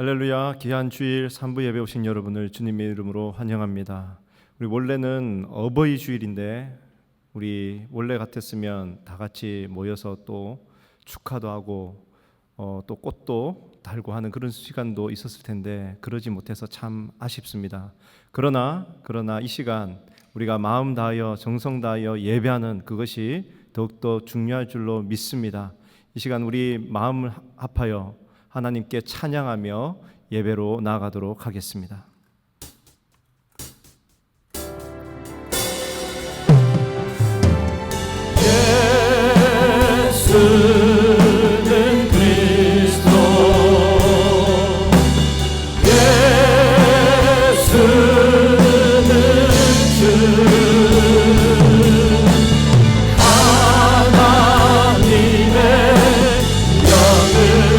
할렐루야. 귀한 주일 3부 예배 오신 여러분을 주님의 이름으로 환영합니다. 우리 원래는 어버이 주일인데 우리 원래 같았으면 다 같이 모여서 또 축하도 하고 또 꽃도 달고 하는 그런 시간도 있었을 텐데 그러지 못해서 참 아쉽습니다. 그러나 이 시간 우리가 마음 다하여 정성 다하여 예배하는 그것이 더욱더 중요할 줄로 믿습니다. 이 시간 우리 마음을 합하여 하나님께 찬양하며 예배로 나아가도록 하겠습니다. 예수는 그리스도, 예수는 주, 하나님의 영으로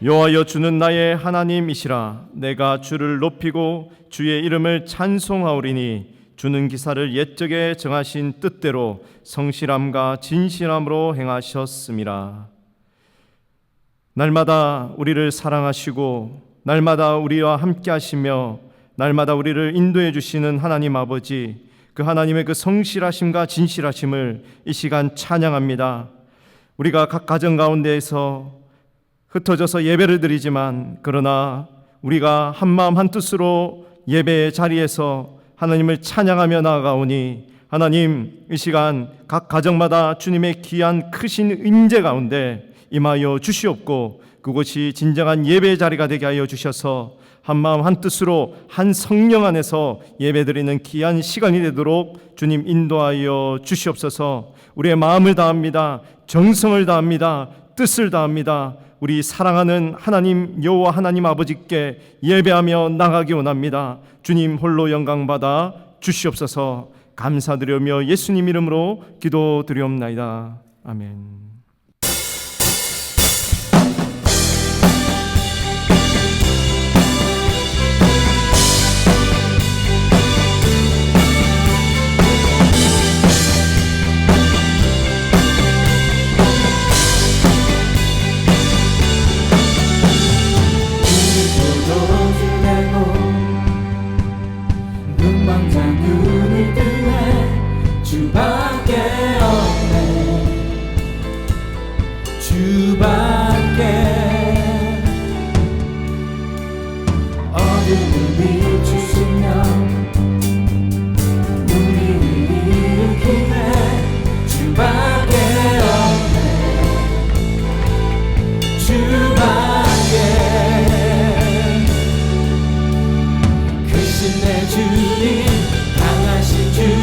여호와여, 주는 나의 하나님이시라. 내가 주를 높이고 주의 이름을 찬송하오리니 주는 기사를 옛적에 정하신 뜻대로 성실함과 진실함으로 행하셨음이라. 날마다 우리를 사랑하시고 날마다 우리와 함께 하시며 날마다 우리를 인도해 주시는 하나님 아버지, 그 하나님의 그 성실하심과 진실하심을 이 시간 찬양합니다. 우리가 각 가정 가운데에서 흩어져서 예배를 드리지만 그러나 우리가 한마음 한뜻으로 예배의 자리에서 하나님을 찬양하며 나아가오니 하나님, 이 시간 각 가정마다 주님의 귀한 크신 임재 가운데 임하여 주시옵고 그곳이 진정한 예배의 자리가 되게 하여 주셔서 한마음 한뜻으로 한 성령 안에서 예배드리는 귀한 시간이 되도록 주님 인도하여 주시옵소서. 우리의 마음을 다합니다. 정성을 다합니다. 뜻을 다합니다. 우리 사랑하는 하나님 여호와 하나님 아버지께 예배하며 나가기 원합니다. 주님 홀로 영광받아 주시옵소서. 감사드리며 예수님 이름으로 기도드리옵나이다. 아멘. 주님 강하신 주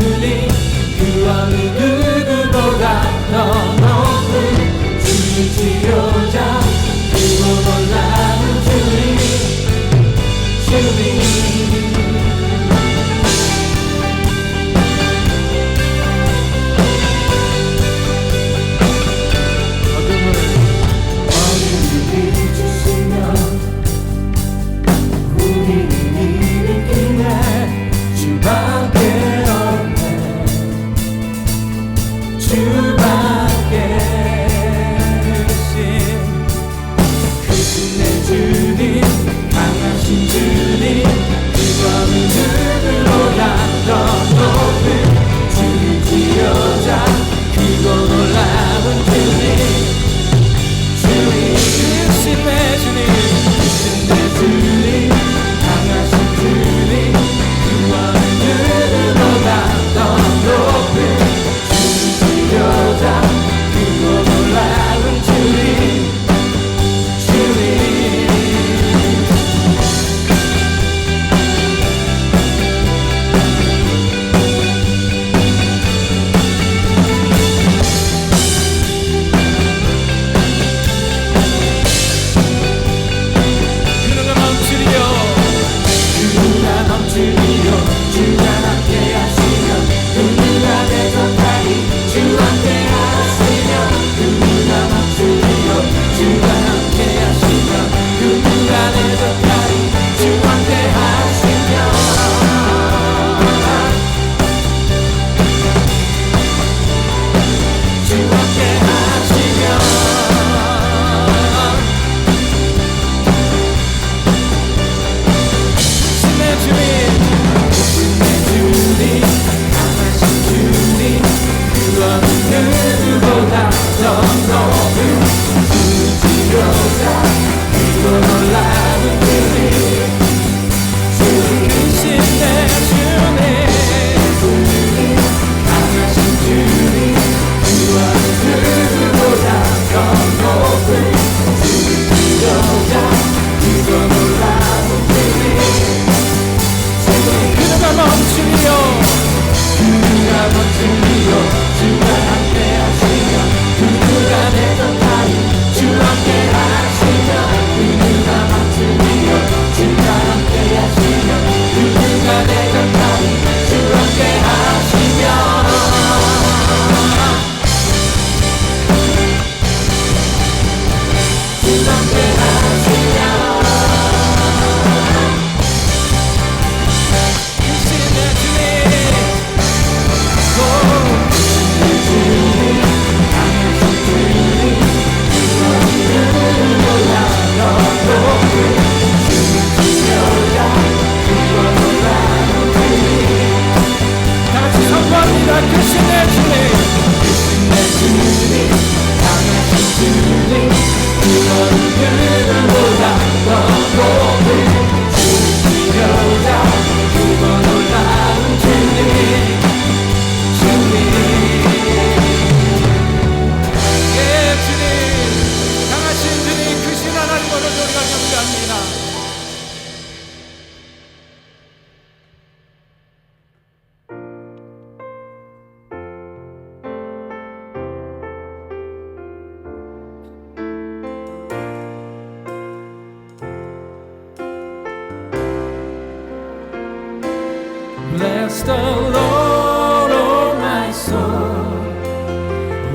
Bless the Lord, oh my soul,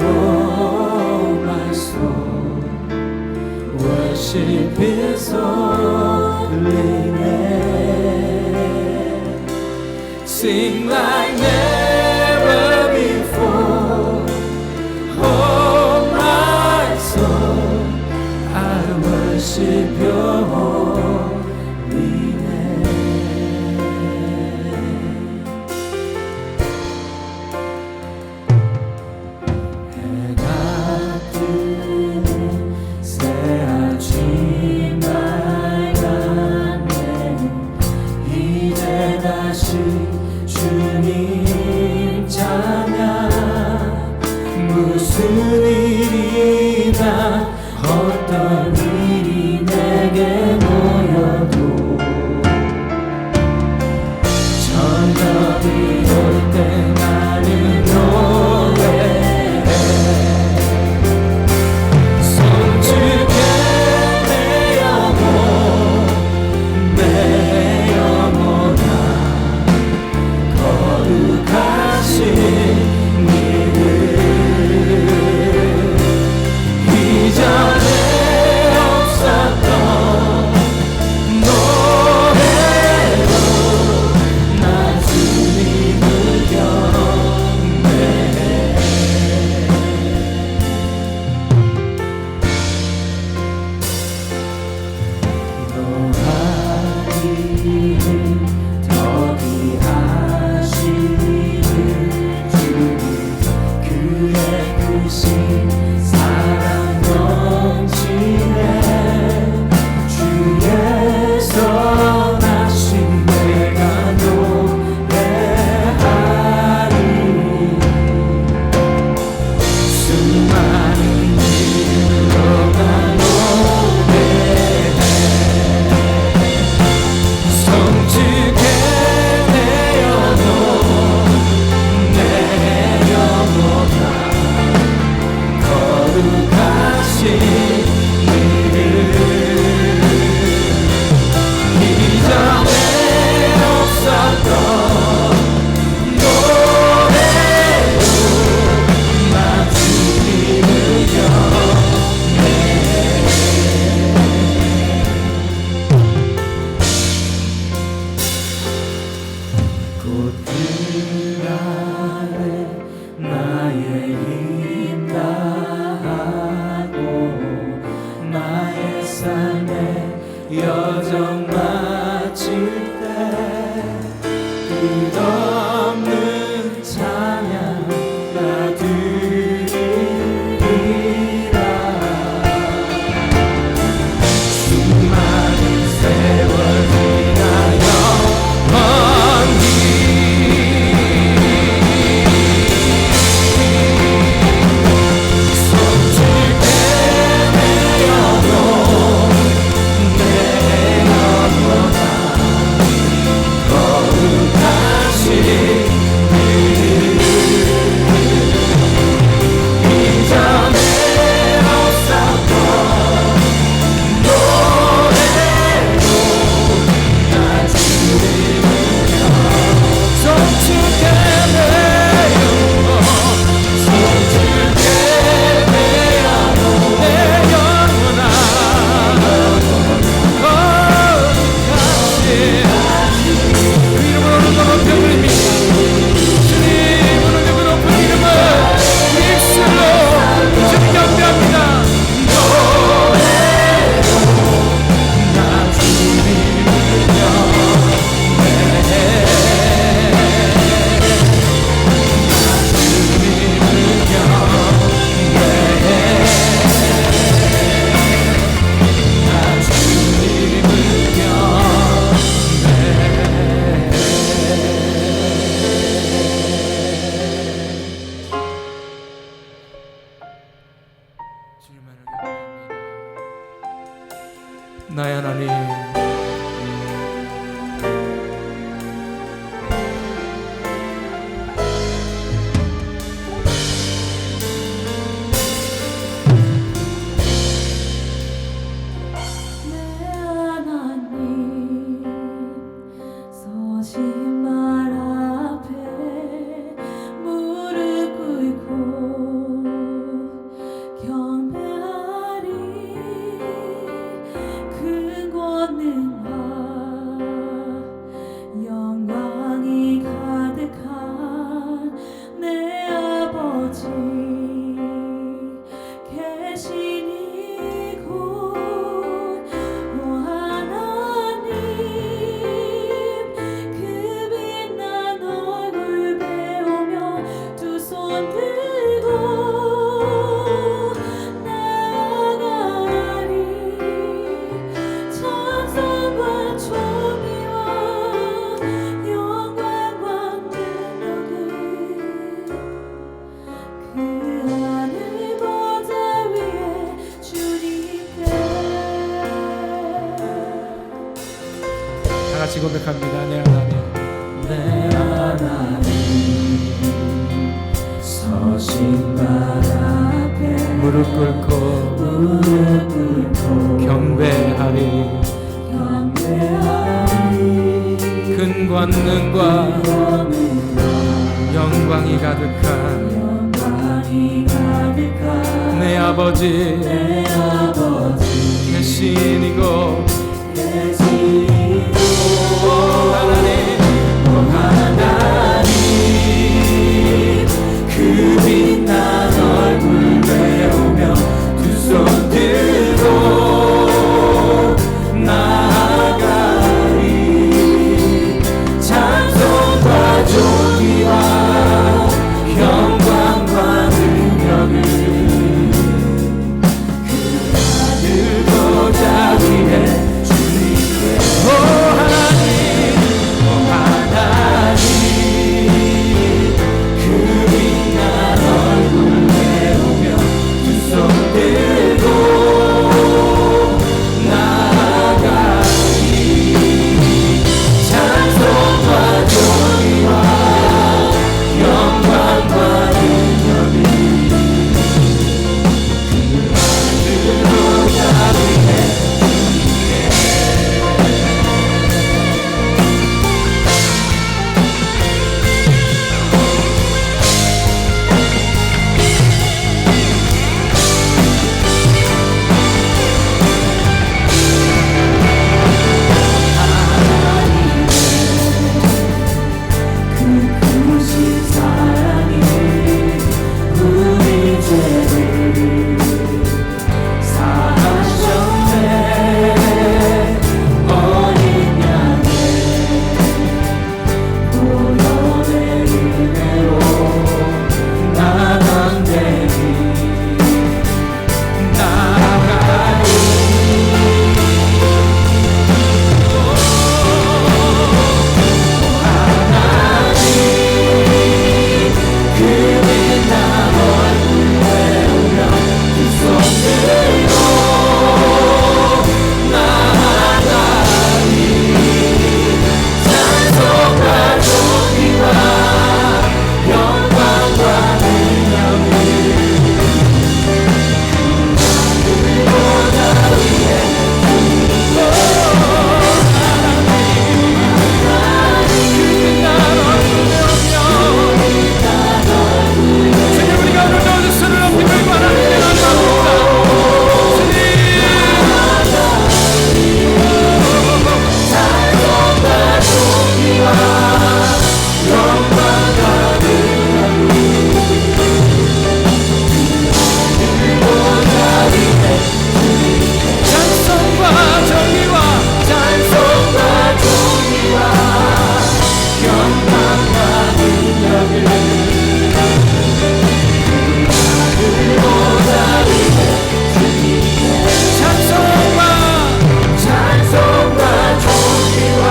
oh my soul. Worship His holy name. Sing like never before, oh my soul. I worship Your holy name. 주님 찬양. 무슨 일이나 어떤 일이 내게 모여도 저녁이 올 때 나는 노래해. 손주께 내 영혼 내 영혼아 거룩하신 이름. 이전에 없었던 노래로 나 주님을 경배해. 노하기를 더디 하시는 주님, 그의 크신 사랑 넘치네. 주의 선하심 내가 노래하리. 수많은 일로 나 노래해. 성직해 내 영혼 내 영혼아 거룩하신 이름. 이전에 없었던 노래로 나 주님을 경배해. 꽃들 아래 나의 힘 다하고 나의 삶의 여정 마칠 때 끝없는 찬양 나 드리리라. 수많은 세월 지나여 영원히 손질게 내 영혼 내 같이 고백합니다. 내 하나님, 내 하나님 서신 발 앞에 무릎 꿇고 경배하리. 큰 권능과 영광이 가득한 내 아버지 계신 이곳 하나님 그 빛난 얼굴 배우며 두 손 들고 나아가리. 찬송과 존귀와 영광과 능력을 그 하늘 보좌 위에 주님께 하나님 그 빛난 얼굴 배우며 두 손 들고 나아가리. 찬송과 존귀와 영광과 능력이 그 하늘 보좌 위에 그 크신 사랑이 우리 죄를 사하셨네. 어린 양의 보혈의 은혜로 나간대니 나가리. 그 빛난 얼굴 배우며 두 손 들고 나아가리. 찬송과 존귀와 영광과 능력을 그 하늘 보좌 위에 주님께 우리가 오늘 너의 손을 높이 들고 하나님께 나아갑니다. 찬송과 존귀와 영광과 능력이 그 보좌 위에 찬송과 정의와 찬송과 존귀와 영광과 능력을 그 보좌 위에 찬송과 찬송과 존귀와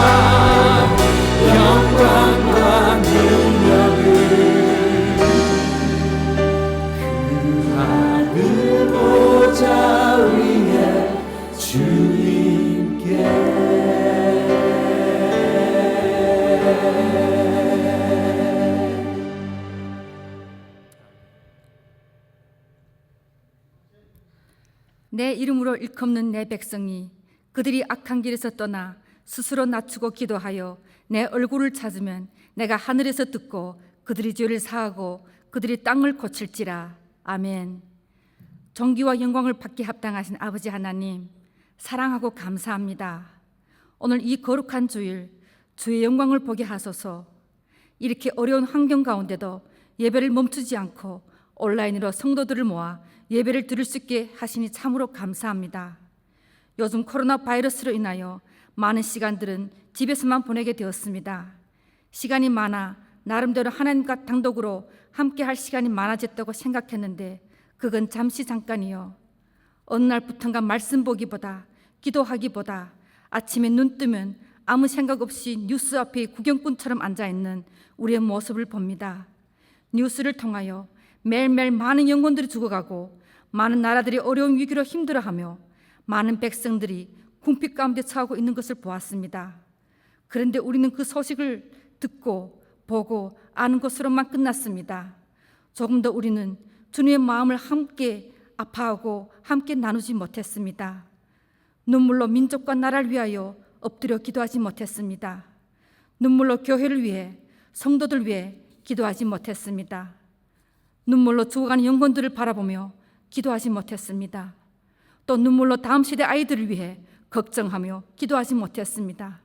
영광과 능력을 그 하늘 보좌 위에 주님께 내 이름으로 일컫는 내 백성이 그들이 악한 길에서 떠나 스스로 낮추고 기도하여 내 얼굴을 찾으면 내가 하늘에서 듣고 그들이 죄를 사하고 그들이 땅을 고칠지라. 아멘. 존귀와 영광을 받게 합당하신 아버지 하나님, 사랑하고 감사합니다. 오늘 이 거룩한 주일 주의 영광을 보게 하소서. 이렇게 어려운 환경 가운데도 예배를 멈추지 않고 온라인으로 성도들을 모아 예배를 드릴 수 있게 하시니 참으로 감사합니다. 요즘 코로나 바이러스로 인하여 많은 시간들은 집에서만 보내게 되었습니다. 시간이 많아 나름대로 하나님과 단독으로 함께 할 시간이 많아졌다고 생각했는데 그건 잠시 잠깐이요. 어느 날부턴가 말씀 보기보다 기도하기보다 아침에 눈 뜨면 아무 생각 없이 뉴스 앞에 구경꾼처럼 앉아있는 우리의 모습을 봅니다. 뉴스를 통하여 매일매일 많은 영혼들이 죽어가고 많은 나라들이 어려운 위기로 힘들어하며 많은 백성들이 궁핍 가운데 처하고 있는 것을 보았습니다. 그런데 우리는 그 소식을 듣고 보고 아는 것으로만 끝났습니다. 조금 더 우리는 주님의 마음을 함께 아파하고 함께 나누지 못했습니다. 눈물로 민족과 나라를 위하여 엎드려 기도하지 못했습니다. 눈물로 교회를 위해, 성도들 위해 기도하지 못했습니다. 눈물로 죽어가는 영혼들을 바라보며 기도하지 못했습니다. 또 눈물로 다음 세대 아이들을 위해 걱정하며 기도하지 못했습니다.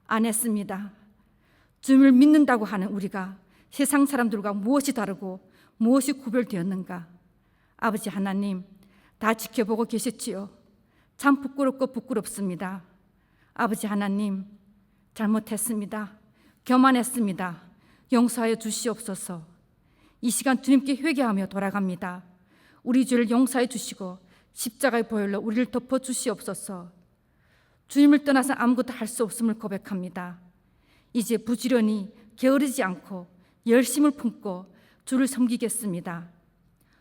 안 했습니다. 주님을 믿는다고 하는 우리가 세상 사람들과 무엇이 다르고 무엇이 구별되었는가? 아버지 하나님, 다 지켜보고 계셨지요. 참 부끄럽고 부끄럽습니다. 아버지 하나님, 잘못했습니다. 교만했습니다. 용서하여 주시옵소서. 이 시간 주님께 회개하며 돌아갑니다. 우리 죄를 용서해 주시고 십자가의 보혈로 우리를 덮어 주시옵소서. 주님을 떠나서 아무것도 할 수 없음을 고백합니다. 이제 부지런히 게으르지 않고 열심을 품고 주를 섬기겠습니다.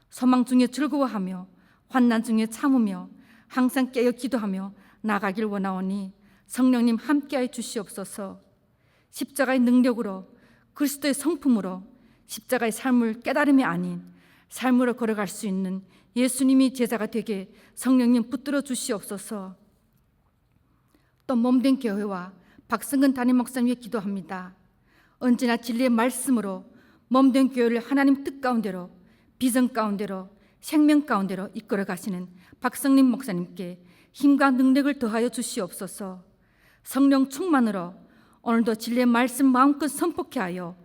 소망 중에 즐거워하며 환난 중에 참으며 항상 깨어 기도하며 나가길 원하오니 성령님 함께하여 주시옵소서. 십자가의 능력으로, 그리스도의 성품으로 십자가의 삶을 깨달음이 아닌 삶으로 걸어갈 수 있는 예수님이 제자가 되게 성령님 붙들어 주시옵소서. 또 몸된 교회와 박성근 담임 목사님 위해 기도합니다. 언제나 진리의 말씀으로 몸된 교회를 하나님 뜻 가운데로, 비전 가운데로, 생명 가운데로 이끌어 가시는 박성림 목사님께 힘과 능력을 더하여 주시옵소서. 성령 충만으로 오늘도 진리의 말씀 마음껏 선포케 하여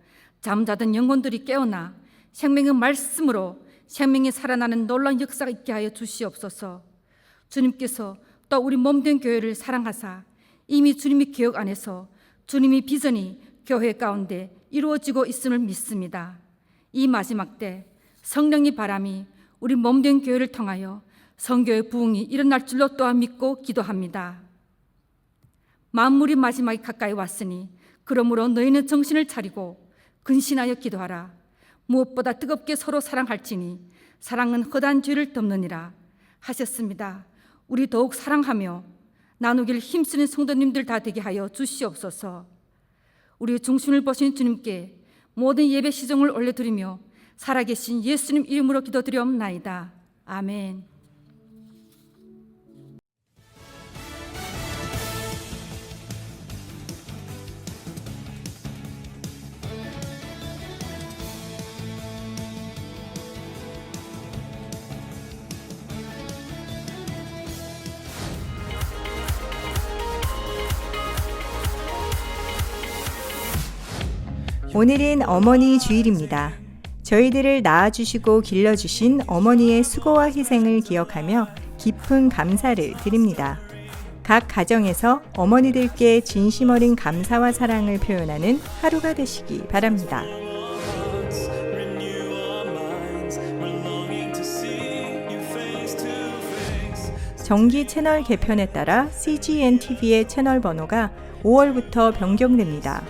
잠자던 영혼들이 깨어나 생명의 말씀으로 생명이 살아나는 놀라운 역사가 있게 하여 주시옵소서. 주님께서 또 우리 몸된 교회를 사랑하사 이미 주님의 계획 안에서 주님의 비전이 교회 가운데 이루어지고 있음을 믿습니다. 이 마지막 때 성령의 바람이 우리 몸된 교회를 통하여 성교의 부흥이 일어날 줄로 또한 믿고 기도합니다. 만물이 마지막에 가까이 왔으니 그러므로 너희는 정신을 차리고 근신하여 기도하라. 무엇보다 뜨겁게 서로 사랑할지니 사랑은 허다한 죄를 덮느니라 하셨습니다. 우리 더욱 사랑하며 나누길 힘쓰는 성도님들 다 되게 하여 주시옵소서. 우리의 중심을 보신 주님께 모든 예배 시종을 올려드리며 살아계신 예수님 이름으로 기도드리옵나이다. 아멘. 오늘은 어머니 주일입니다. 저희들을 낳아주시고 길러주신 어머니의 수고와 희생을 기억하며 깊은 감사를 드립니다. 각 가정에서 어머니들께 진심 어린 감사와 사랑을 표현하는 하루가 되시기 바랍니다. 정기 채널 개편에 따라 CGN TV의 채널 번호가 5월부터 변경됩니다.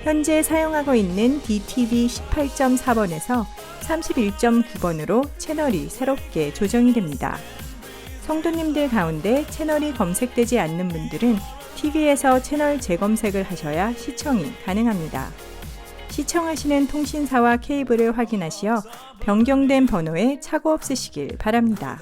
현재 사용하고 있는 DTV 18.4번에서 31.9번으로 채널이 새롭게 조정이 됩니다. 성도님들 가운데 채널이 검색되지 않는 분들은 TV에서 채널 재검색을 하셔야 시청이 가능합니다. 시청하시는 통신사와 케이블을 확인하시어 변경된 번호에 착오 없으시길 바랍니다.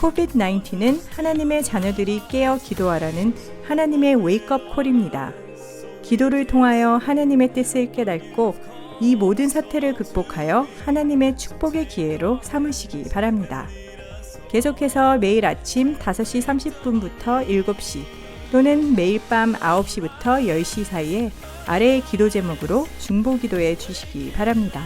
코비드-19는 하나님의 자녀들이 깨어 기도하라는 하나님의 웨이크업 콜입니다. 기도를 통하여 하나님의 뜻을 깨닫고 이 모든 사태를 극복하여 하나님의 축복의 기회로 삼으시기 바랍니다. 계속해서 매일 아침 5시 30분부터 7시 또는 매일 밤 9시부터 10시 사이에 아래의 기도 제목으로 중보 기도해 주시기 바랍니다.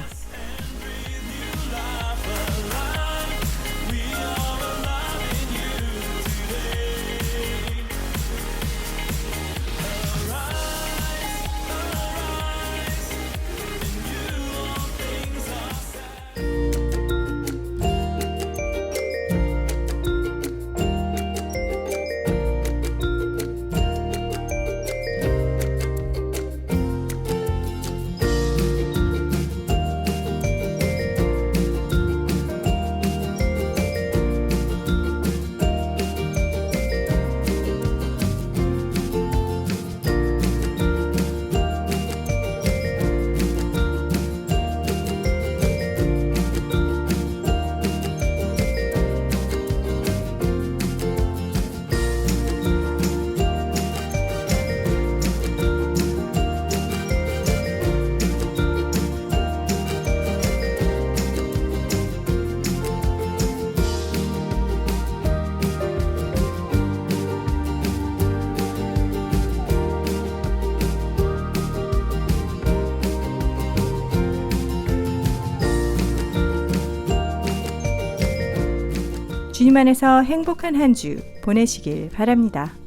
주님 안에서 행복한 한 주 보내시길 바랍니다.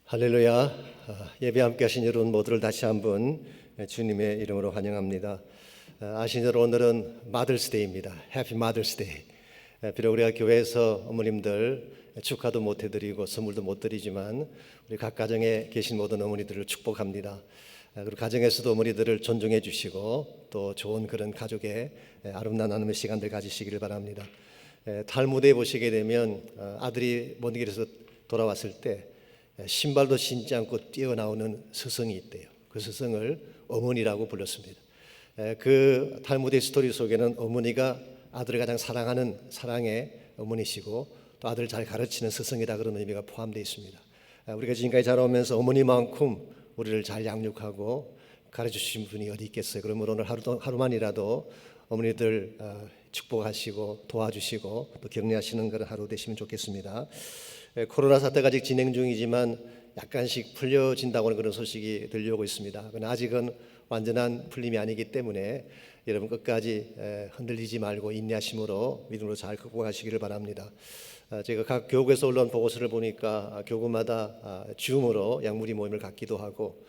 할렐루야. 예배 함께 하신 여러분 모두를 다시 한번 주님의 이름으로 환영합니다. 아시는 대로 오늘은 마더스데이입니다. 해피 마더스데이. 비록 우리가 교회에서 어머님들 축하도 못 해드리고 선물도 못 드리지만 우리 각 가정에 계신 모든 어머니들을 축복합니다. 그리고 가정에서도 어머니들을 존중해 주시고 또 좋은 그런 가족의 아름다운 나눔의 시간들 가지시기를 바랍니다. 탈무드에 보시게 되면 아들이 먼 길에서 돌아왔을 때 신발도 신지 않고 뛰어나오는 스승이 있대요. 그 스승을 어머니라고 불렀습니다. 그 탈무드의 스토리 속에는 어머니가 아들을 가장 사랑하는 사랑의 어머니시고 또 아들을 잘 가르치는 스승이다 그런 의미가 포함되어 있습니다. 우리가 지금까지 자라오면서 어머니만큼 우리를 잘 양육하고 가르쳐주신 분이 어디 있겠어요. 그러면 오늘 하루만이라도 어머니들 축복하시고 도와주시고 또 격려하시는 그런 하루 되시면 좋겠습니다. 코로나 사태가 아직 진행 중이지만 약간씩 풀려진다고는 그런 소식이 들려오고 있습니다. 그러나 아직은 완전한 풀림이 아니기 때문에 여러분 끝까지 흔들리지 말고 인내하심으로 믿음으로 잘 극복하시기를 바랍니다. 제가 각 교구에서 올라온 보고서를 보니까 교구마다 줌으로 양무리 모임을 갖기도 하고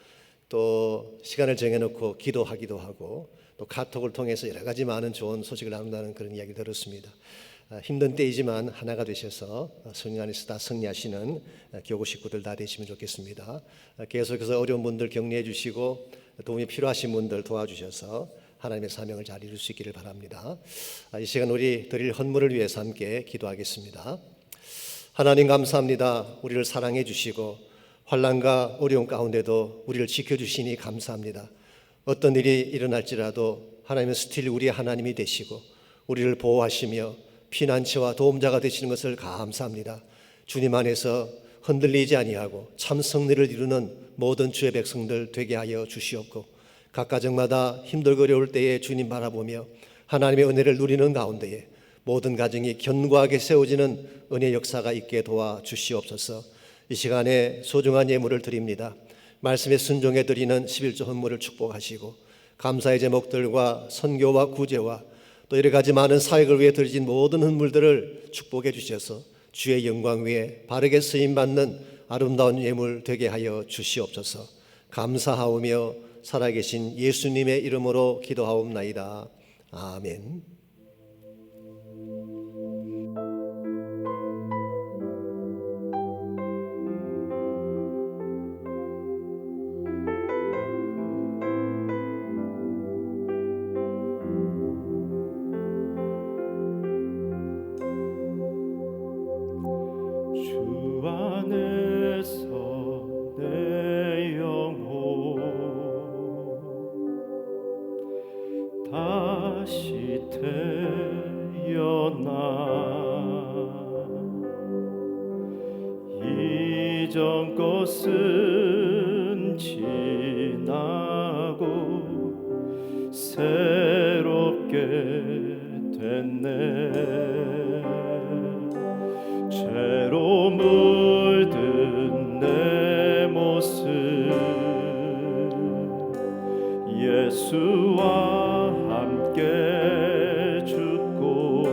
또 시간을 정해놓고 기도하기도 하고 또 카톡을 통해서 여러 가지 많은 좋은 소식을 나눈다는 그런 이야기를 들었습니다. 힘든 때이지만 하나가 되셔서 성령 안에서 다 승리하시는 교구 식구들 다 되시면 좋겠습니다. 계속해서 어려운 분들 격려해 주시고 도움이 필요하신 분들 도와주셔서 하나님의 사명을 잘 이룰 수 있기를 바랍니다. 이 시간 우리 드릴 헌물을 위해서 함께 기도하겠습니다. 하나님 감사합니다. 우리를 사랑해 주시고 환난과 어려운 가운데도 우리를 지켜주시니 감사합니다. 어떤 일이 일어날지라도 하나님은 스틸 우리의 하나님이 되시고 우리를 보호하시며 피난처와 도움자가 되시는 것을 감사합니다. 주님 안에서 흔들리지 아니하고 참 승리를 이루는 모든 주의 백성들 되게 하여 주시옵고 각 가정마다 힘들고 어려울 때에 주님 바라보며 하나님의 은혜를 누리는 가운데에 모든 가정이 견고하게 세워지는 은혜 역사가 있게 도와주시옵소서. 이 시간에 소중한 예물을 드립니다. 말씀에 순종해 드리는 11조 헌물을 축복하시고 감사의 제목들과 선교와 구제와 또 여러 가지 많은 사역을 위해 드려진 모든 헌물들을 축복해 주셔서 주의 영광 위에 바르게 쓰임받는 아름다운 예물 되게 하여 주시옵소서. 감사하오며 살아계신 예수님의 이름으로 기도하옵나이다. 아멘. 주 안에서 내 영혼 다시 태어나 이전 것은 지나고 새롭게 됐네. 죄로 물든 내 모습 예수와 함께 죽고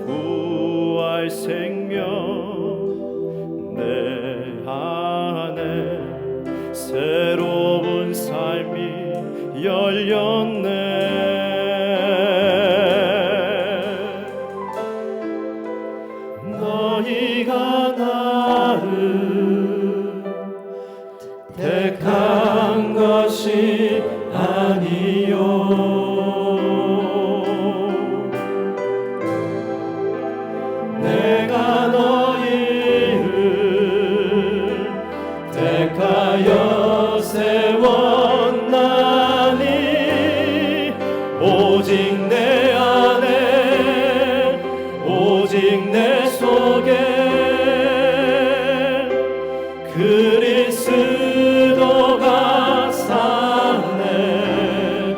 부활 생명 내 안에 새로운 삶이 열렸네. 너희가 나를 택한 것이 아니요 내가 너희를 택하여 세웠나니 오직 내 안에 오직 내 속에 그리스도가 사네.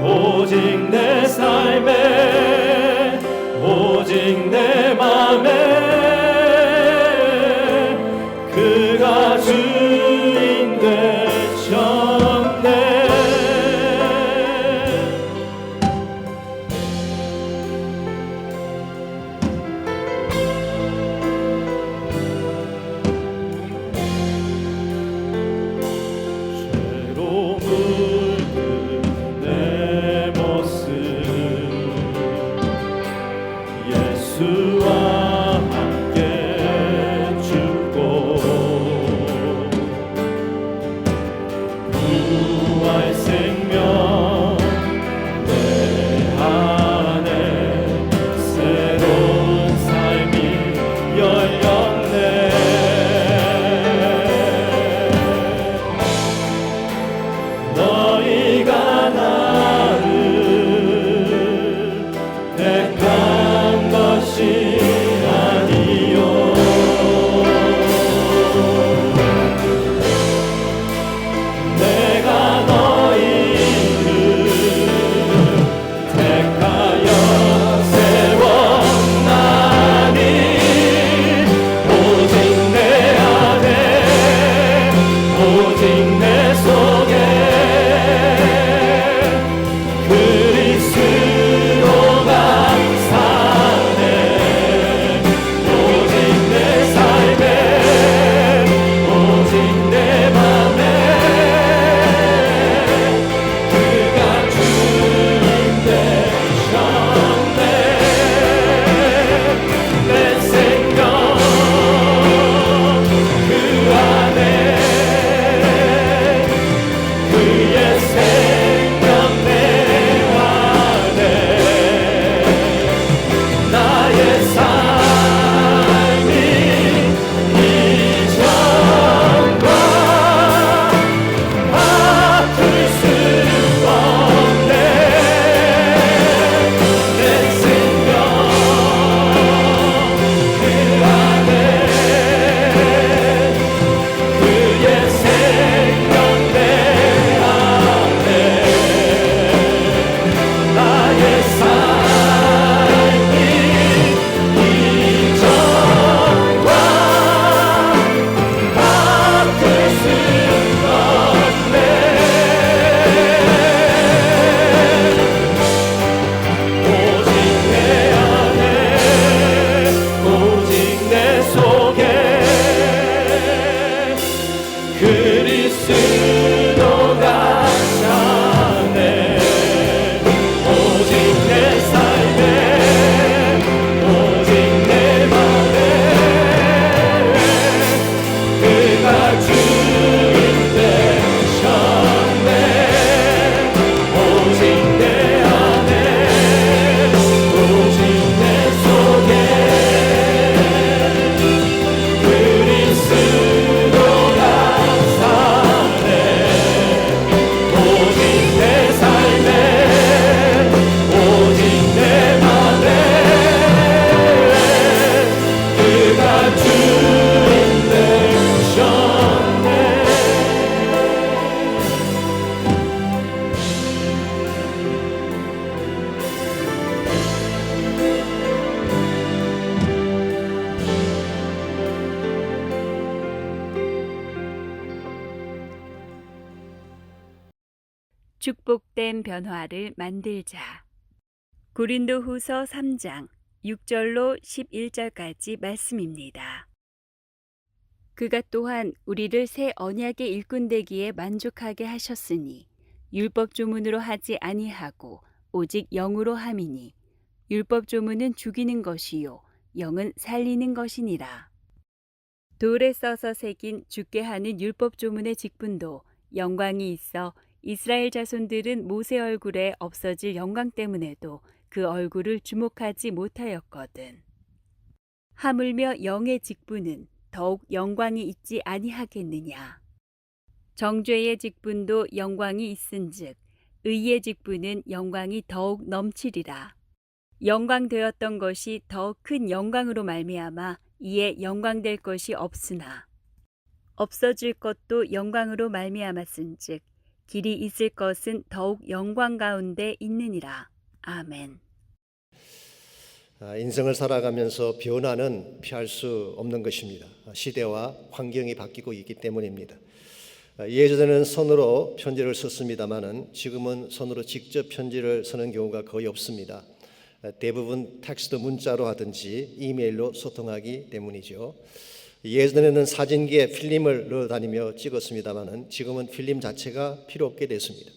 오직 내 삶에 오직 내 맘에 그가 주인 되셨네. 주와 함께 주고 부활 생명 내 안에 새로운 삶이 열렸네. 너희가 나를 택한 것이 아니요 내가 너희를 택하여 세웠나니 오직 내 안에 오직 내 속에 그리스도가 사네. 오직 내 삶에 오직 내 맘에 그가 주인 되셨네. 내 생명 그 안에 그의 생명 내 안에 나의 삶이 이전과 바꿀 수 없네. 내 생명 그 안에 그의 생명 내 안에 나의 삶이 이전과 바꿀 수 없네. 오직 내 안에 오직 내 속에 그리스도가 사네. 오직 내 삶에 오직 내 맘에 그가 주인 되셨네. 오직 내 안에 오직 내 속에 그리스도가 사네. 오직 내 삶에 오직 내 맘에 그가 주인 되셨네. 축복된 변화를 만들자. 고린도후서 3장 6절로 11절까지 말씀입니다. 그가 또한 우리를 새 언약의 일꾼 되기에 만족하게 하셨으니 율법 조문으로 하지 아니하고 오직 영으로 함이니 율법 조문은 죽이는 것이요 영은 살리는 것이니라. 돌에 써서 새긴 죽게 하는 율법 조문의 직분도 영광이 있어 이스라엘 자손들은 모세 얼굴에 없어질 영광 때문에도 그 얼굴을 주목하지 못하였거든. 하물며 영의 직분은 더욱 영광이 있지 아니하겠느냐. 정죄의 직분도 영광이 있은즉 의의 직분은 영광이 더욱 넘치리라. 영광되었던 것이 더 큰 영광으로 말미암아 이에 영광될 것이 없으나 없어질 것도 영광으로 말미암았은즉 길이 있을 것은 더욱 영광 가운데 있느니라. 아멘. 인생을 살아가면서 변화는 피할 수 없는 것입니다. 시대와 환경이 바뀌고 있기 때문입니다. 예전에는 손으로 편지를 썼습니다마는 지금은 손으로 직접 편지를 쓰는 경우가 거의 없습니다. 대부분 텍스트 문자로 하든지 이메일로 소통하기 때문이죠. 예전에는 사진기에 필름을 넣어 다니며 찍었습니다마는 지금은 필름 자체가 필요 없게 됐습니다.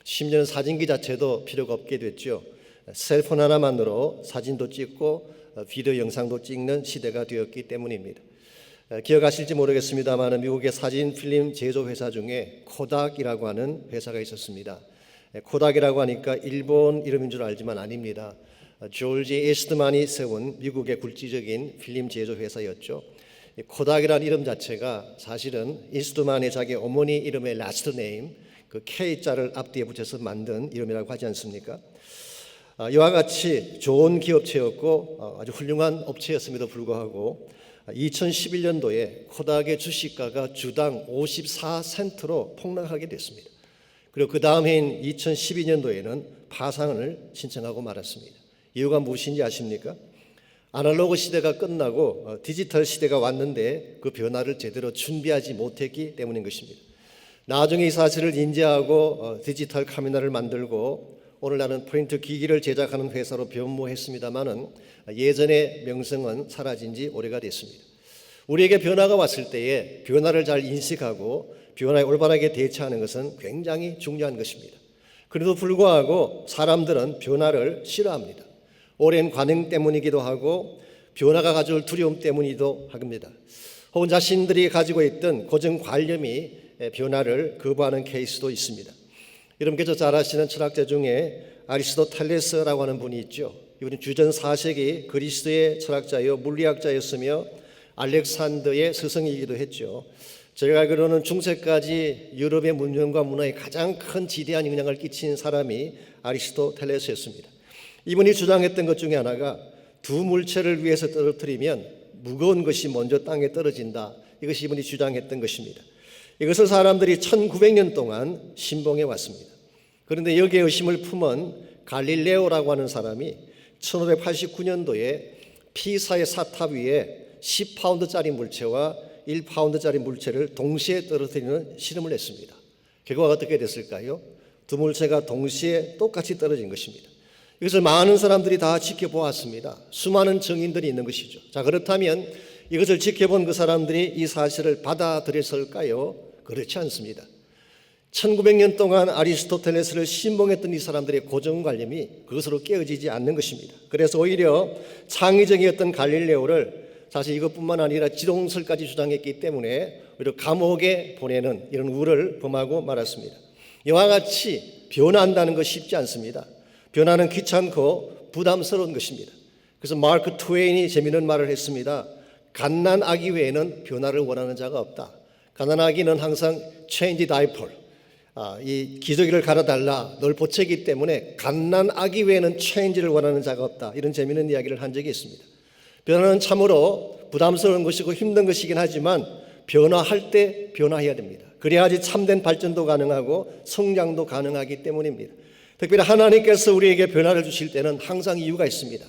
심지어는 사진기 자체도 필요가 없게 됐죠. 셀폰 하나만으로 사진도 찍고 비디오 영상도 찍는 시대가 되었기 때문입니다. 기억하실지 모르겠습니다만 미국의 사진 필름 제조 회사 중에 코닥이라고 하는 회사가 있었습니다. 코닥이라고 하니까 일본 이름인 줄 알지만 아닙니다. 조지 이스트만이 세운 미국의 굴지적인 필름 제조 회사였죠. 코닥이라는 이름 자체가 사실은 이스트만의 자기 어머니 이름의 라스트 네임, 그 K자를 앞뒤에 붙여서 만든 이름이라고 하지 않습니까? 이와 같이 좋은 기업체였고 아주 훌륭한 업체였음에도 불구하고 2011년도에 코닥의 주식가가 주당 54센트로 폭락하게 됐습니다. 그리고 그 다음 해인 2012년도에는 파산을 신청하고 말았습니다. 이유가 무엇인지 아십니까? 아날로그 시대가 끝나고 디지털 시대가 왔는데 그 변화를 제대로 준비하지 못했기 때문인 것입니다. 나중에 이 사실을 인지하고 디지털 카메라를 만들고 오늘날은 프린트 기기를 제작하는 회사로 변모했습니다마는 예전의 명성은 사라진 지 오래가 됐습니다. 우리에게 변화가 왔을 때에 변화를 잘 인식하고 변화에 올바르게 대처하는 것은 굉장히 중요한 것입니다. 그래도 불구하고 사람들은 변화를 싫어합니다. 오랜 관행 때문이기도 하고 변화가 가져올 두려움 때문이기도 합니다. 혹은 자신들이 가지고 있던 고정관념이 변화를 거부하는 케이스도 있습니다. 여러분께서 잘 아시는 철학자 중에 아리스토텔레스라고 하는 분이 있죠. 이분은 주전 4세기 그리스의 철학자요 물리학자였으며 알렉산더의 스승이기도 했죠. 제가 알기로는 중세까지 유럽의 문명과 문화에 가장 큰 지대한 영향을 끼친 사람이 아리스토텔레스였습니다. 이분이 주장했던 것 중에 하나가 두 물체를 위에서 떨어뜨리면 무거운 것이 먼저 땅에 떨어진다. 이것이 이분이 주장했던 것입니다. 이것을 사람들이 1900년 동안 신봉해 왔습니다. 그런데 여기에 의심을 품은 갈릴레오라고 하는 사람이 1589년도에 피사의 사탑 위에 10파운드짜리 물체와 1파운드짜리 물체를 동시에 떨어뜨리는 실험을 했습니다. 결과가 어떻게 됐을까요? 두 물체가 동시에 똑같이 떨어진 것입니다. 이것을 많은 사람들이 다 지켜보았습니다. 수많은 증인들이 있는 것이죠. 자, 그렇다면 이것을 지켜본 그 사람들이 이 사실을 받아들였을까요? 그렇지 않습니다. 1900년 동안 아리스토텔레스를 신봉했던 이 사람들의 고정관념이 그것으로 깨어지지 않는 것입니다. 그래서 오히려 창의적이었던 갈릴레오를 사실 이것뿐만 아니라 지동설까지 주장했기 때문에 오히려 감옥에 보내는 이런 우를 범하고 말았습니다. 이와 같이 변화한다는 것이 쉽지 않습니다. 변화는 귀찮고 부담스러운 것입니다. 그래서 마크 트웨인이 재미있는 말을 했습니다. 갓난 아기 외에는 변화를 원하는 자가 없다. 갓난 아기는 항상 change diaper, 이 기저귀를 갈아달라, 널 보채기 때문에 갓난 아기 외에는 change를 원하는 자가 없다. 이런 재미있는 이야기를 한 적이 있습니다. 변화는 참으로 부담스러운 것이고 힘든 것이긴 하지만 변화할 때 변화해야 됩니다. 그래야지 참된 발전도 가능하고 성장도 가능하기 때문입니다. 특별히 하나님께서 우리에게 변화를 주실 때는 항상 이유가 있습니다.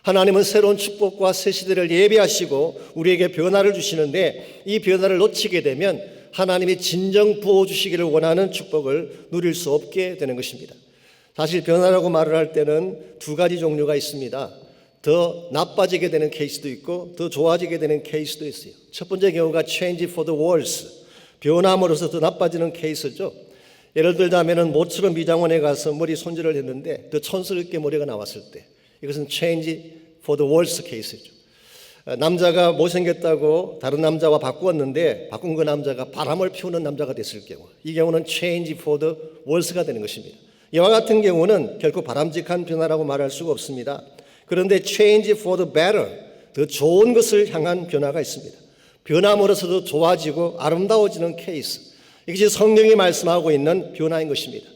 하나님은 새로운 축복과 새 시대를 예비하시고 우리에게 변화를 주시는데 이 변화를 놓치게 되면 하나님이 진정 부어주시기를 원하는 축복을 누릴 수 없게 되는 것입니다. 사실 변화라고 말을 할 때는 두 가지 종류가 있습니다. 더 나빠지게 되는 케이스도 있고 더 좋아지게 되는 케이스도 있어요. 첫 번째 경우가 change for the worse, 변함으로써 더 나빠지는 케이스죠. 예를 들자면 모처럼 미장원에 가서 머리 손질을 했는데 더 촌스럽게 머리가 나왔을 때 이것은 change for the worse 케이스죠. 남자가 못생겼다고 다른 남자와 바꾸었는데 바꾼 그 남자가 바람을 피우는 남자가 됐을 경우 이 경우는 change for the worse가 되는 것입니다. 이와 같은 경우는 결코 바람직한 변화라고 말할 수가 없습니다. 그런데 change for the better, 더 좋은 것을 향한 변화가 있습니다. 변함으로써 더 좋아지고 아름다워지는 케이스, 이것이 성경이 말씀하고 있는 변화인 것입니다.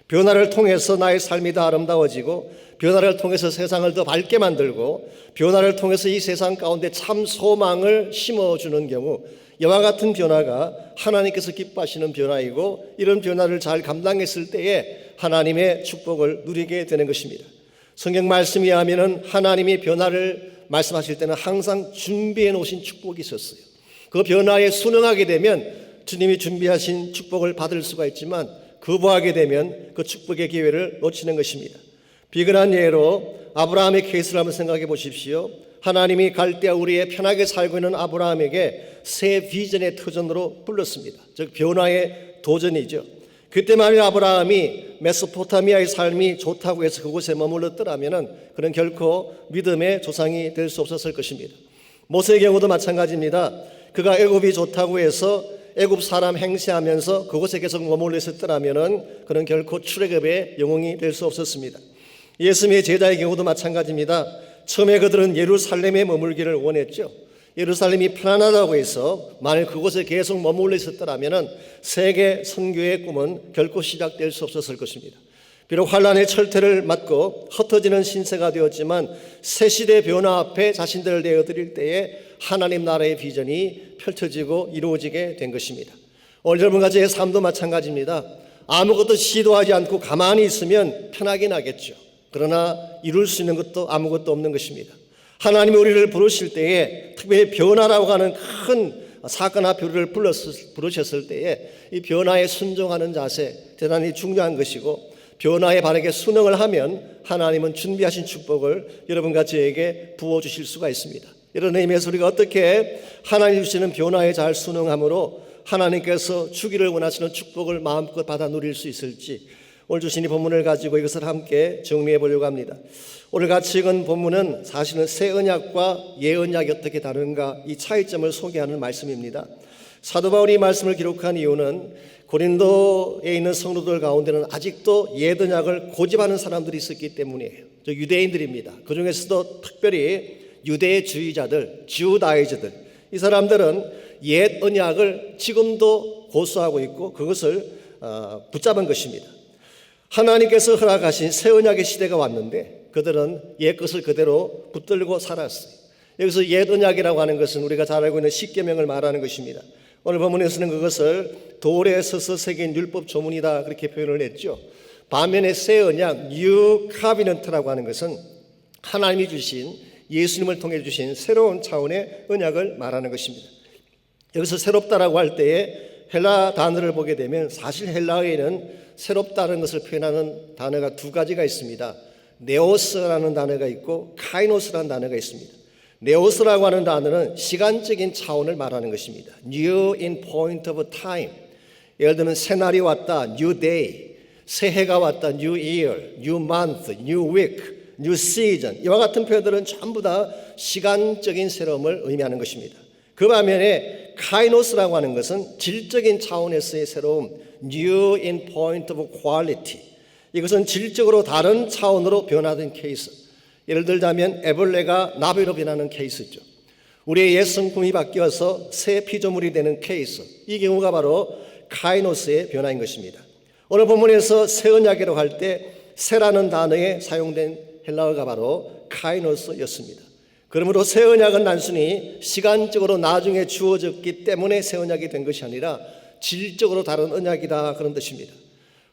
변화를 통해서 나의 삶이 더 아름다워지고 변화를 통해서 세상을 더 밝게 만들고 변화를 통해서 이 세상 가운데 참 소망을 심어주는 경우 이와 같은 변화가 하나님께서 기뻐하시는 변화이고 이런 변화를 잘 감당했을 때에 하나님의 축복을 누리게 되는 것입니다. 성경 말씀에 하면은 하나님이 변화를 말씀하실 때는 항상 준비해 놓으신 축복이 있었어요. 그 변화에 순응하게 되면 주님이 준비하신 축복을 받을 수가 있지만 거부하게 되면 그 축복의 기회를 놓치는 것입니다. 비근한 예로 아브라함의 케이스를 한번 생각해 보십시오. 하나님이 갈대아 우리에 편하게 살고 있는 아브라함에게 새 비전의 터전으로 불렀습니다. 즉 변화의 도전이죠. 그때만일 아브라함이 메소포타미아의 삶이 좋다고 해서 그곳에 머물렀더라면 그는 결코 믿음의 조상이 될 수 없었을 것입니다. 모세의 경우도 마찬가지입니다. 그가 애굽이 좋다고 해서 애굽 사람 행세하면서 그곳에 계속 머물러 있었더라면 그는 결코 출애굽의 영웅이 될 수 없었습니다. 예수님의 제자의 경우도 마찬가지입니다. 처음에 그들은 예루살렘에 머물기를 원했죠. 예루살렘이 편안하다고 해서 만일 그곳에 계속 머물러 있었더라면 세계 선교의 꿈은 결코 시작될 수 없었을 것입니다. 비록 환란의 철퇴를 맞고 흩어지는 신세가 되었지만 새 시대 변화 앞에 자신들을 내어드릴 때에 하나님 나라의 비전이 펼쳐지고 이루어지게 된 것입니다. 오늘 여러분과 저의 삶도 마찬가지입니다. 아무것도 시도하지 않고 가만히 있으면 편하긴 하겠죠. 그러나 이룰 수 있는 것도 아무것도 없는 것입니다. 하나님이 우리를 부르실 때에 특별히 변화라고 하는 큰 사건과 표류를 부르셨을 때에 이 변화에 순종하는 자세 대단히 중요한 것이고 변화에 바르게 순응을 하면 하나님은 준비하신 축복을 여러분과 저에게 부어주실 수가 있습니다. 이런 의미에서 우리가 어떻게 하나님 주시는 변화에 잘 순응함으로 하나님께서 주기를 원하시는 축복을 마음껏 받아 누릴 수 있을지 오늘 주신 이 본문을 가지고 이것을 함께 정리해 보려고 합니다. 오늘 같이 읽은 본문은 사실은 새 언약과 예언약이 어떻게 다른가 이 차이점을 소개하는 말씀입니다. 사도 바울이 이 말씀을 기록한 이유는 고린도에 있는 성도들 가운데는 아직도 옛 언약을 고집하는 사람들이 있었기 때문이에요. 저 유대인들입니다. 그 중에서도 특별히 유대주의자들, 주다이즈들 이 사람들은 옛 언약을 지금도 고수하고 있고 그것을 붙잡은 것입니다. 하나님께서 허락하신 새 언약의 시대가 왔는데 그들은 옛 것을 그대로 붙들고 살았어요. 여기서 옛 언약이라고 하는 것은 우리가 잘 알고 있는 십계명을 말하는 것입니다. 오늘 본문에서는 그것을 돌에 서서 새긴 율법 조문이다 그렇게 표현을 했죠. 반면에 새 언약 New Covenant라고 하는 것은 하나님이 주신 예수님을 통해 주신 새로운 차원의 언약을 말하는 것입니다. 여기서 새롭다라고 할 때에 헬라 단어를 보게 되면 사실 헬라어에는 새롭다는 것을 표현하는 단어가 두 가지가 있습니다. 네오스라는 단어가 있고 카이노스라는 단어가 있습니다. 네오스라고 하는 단어는 시간적인 차원을 말하는 것입니다. New in point of time. 예를 들면 새날이 왔다, new day. 새해가 왔다, new year, new month, new week, new season. 이와 같은 표현들은 전부 다 시간적인 새로움을 의미하는 것입니다. 그 반면에 카이노스라고 하는 것은 질적인 차원에서의 새로움, new in point of quality. 이것은 질적으로 다른 차원으로 변화된 케이스. 예를 들자면 애벌레가 나비로 변하는 케이스죠. 우리의 옛 성품이 바뀌어서 새 피조물이 되는 케이스. 이 경우가 바로 카이노스의 변화인 것입니다. 오늘 본문에서 새 언약이라고 할 때 새라는 단어에 사용된 헬라어가 바로 카이노스였습니다. 그러므로 새 언약은 단순히 시간적으로 나중에 주어졌기 때문에 새 언약이 된 것이 아니라 질적으로 다른 언약이다 그런 뜻입니다.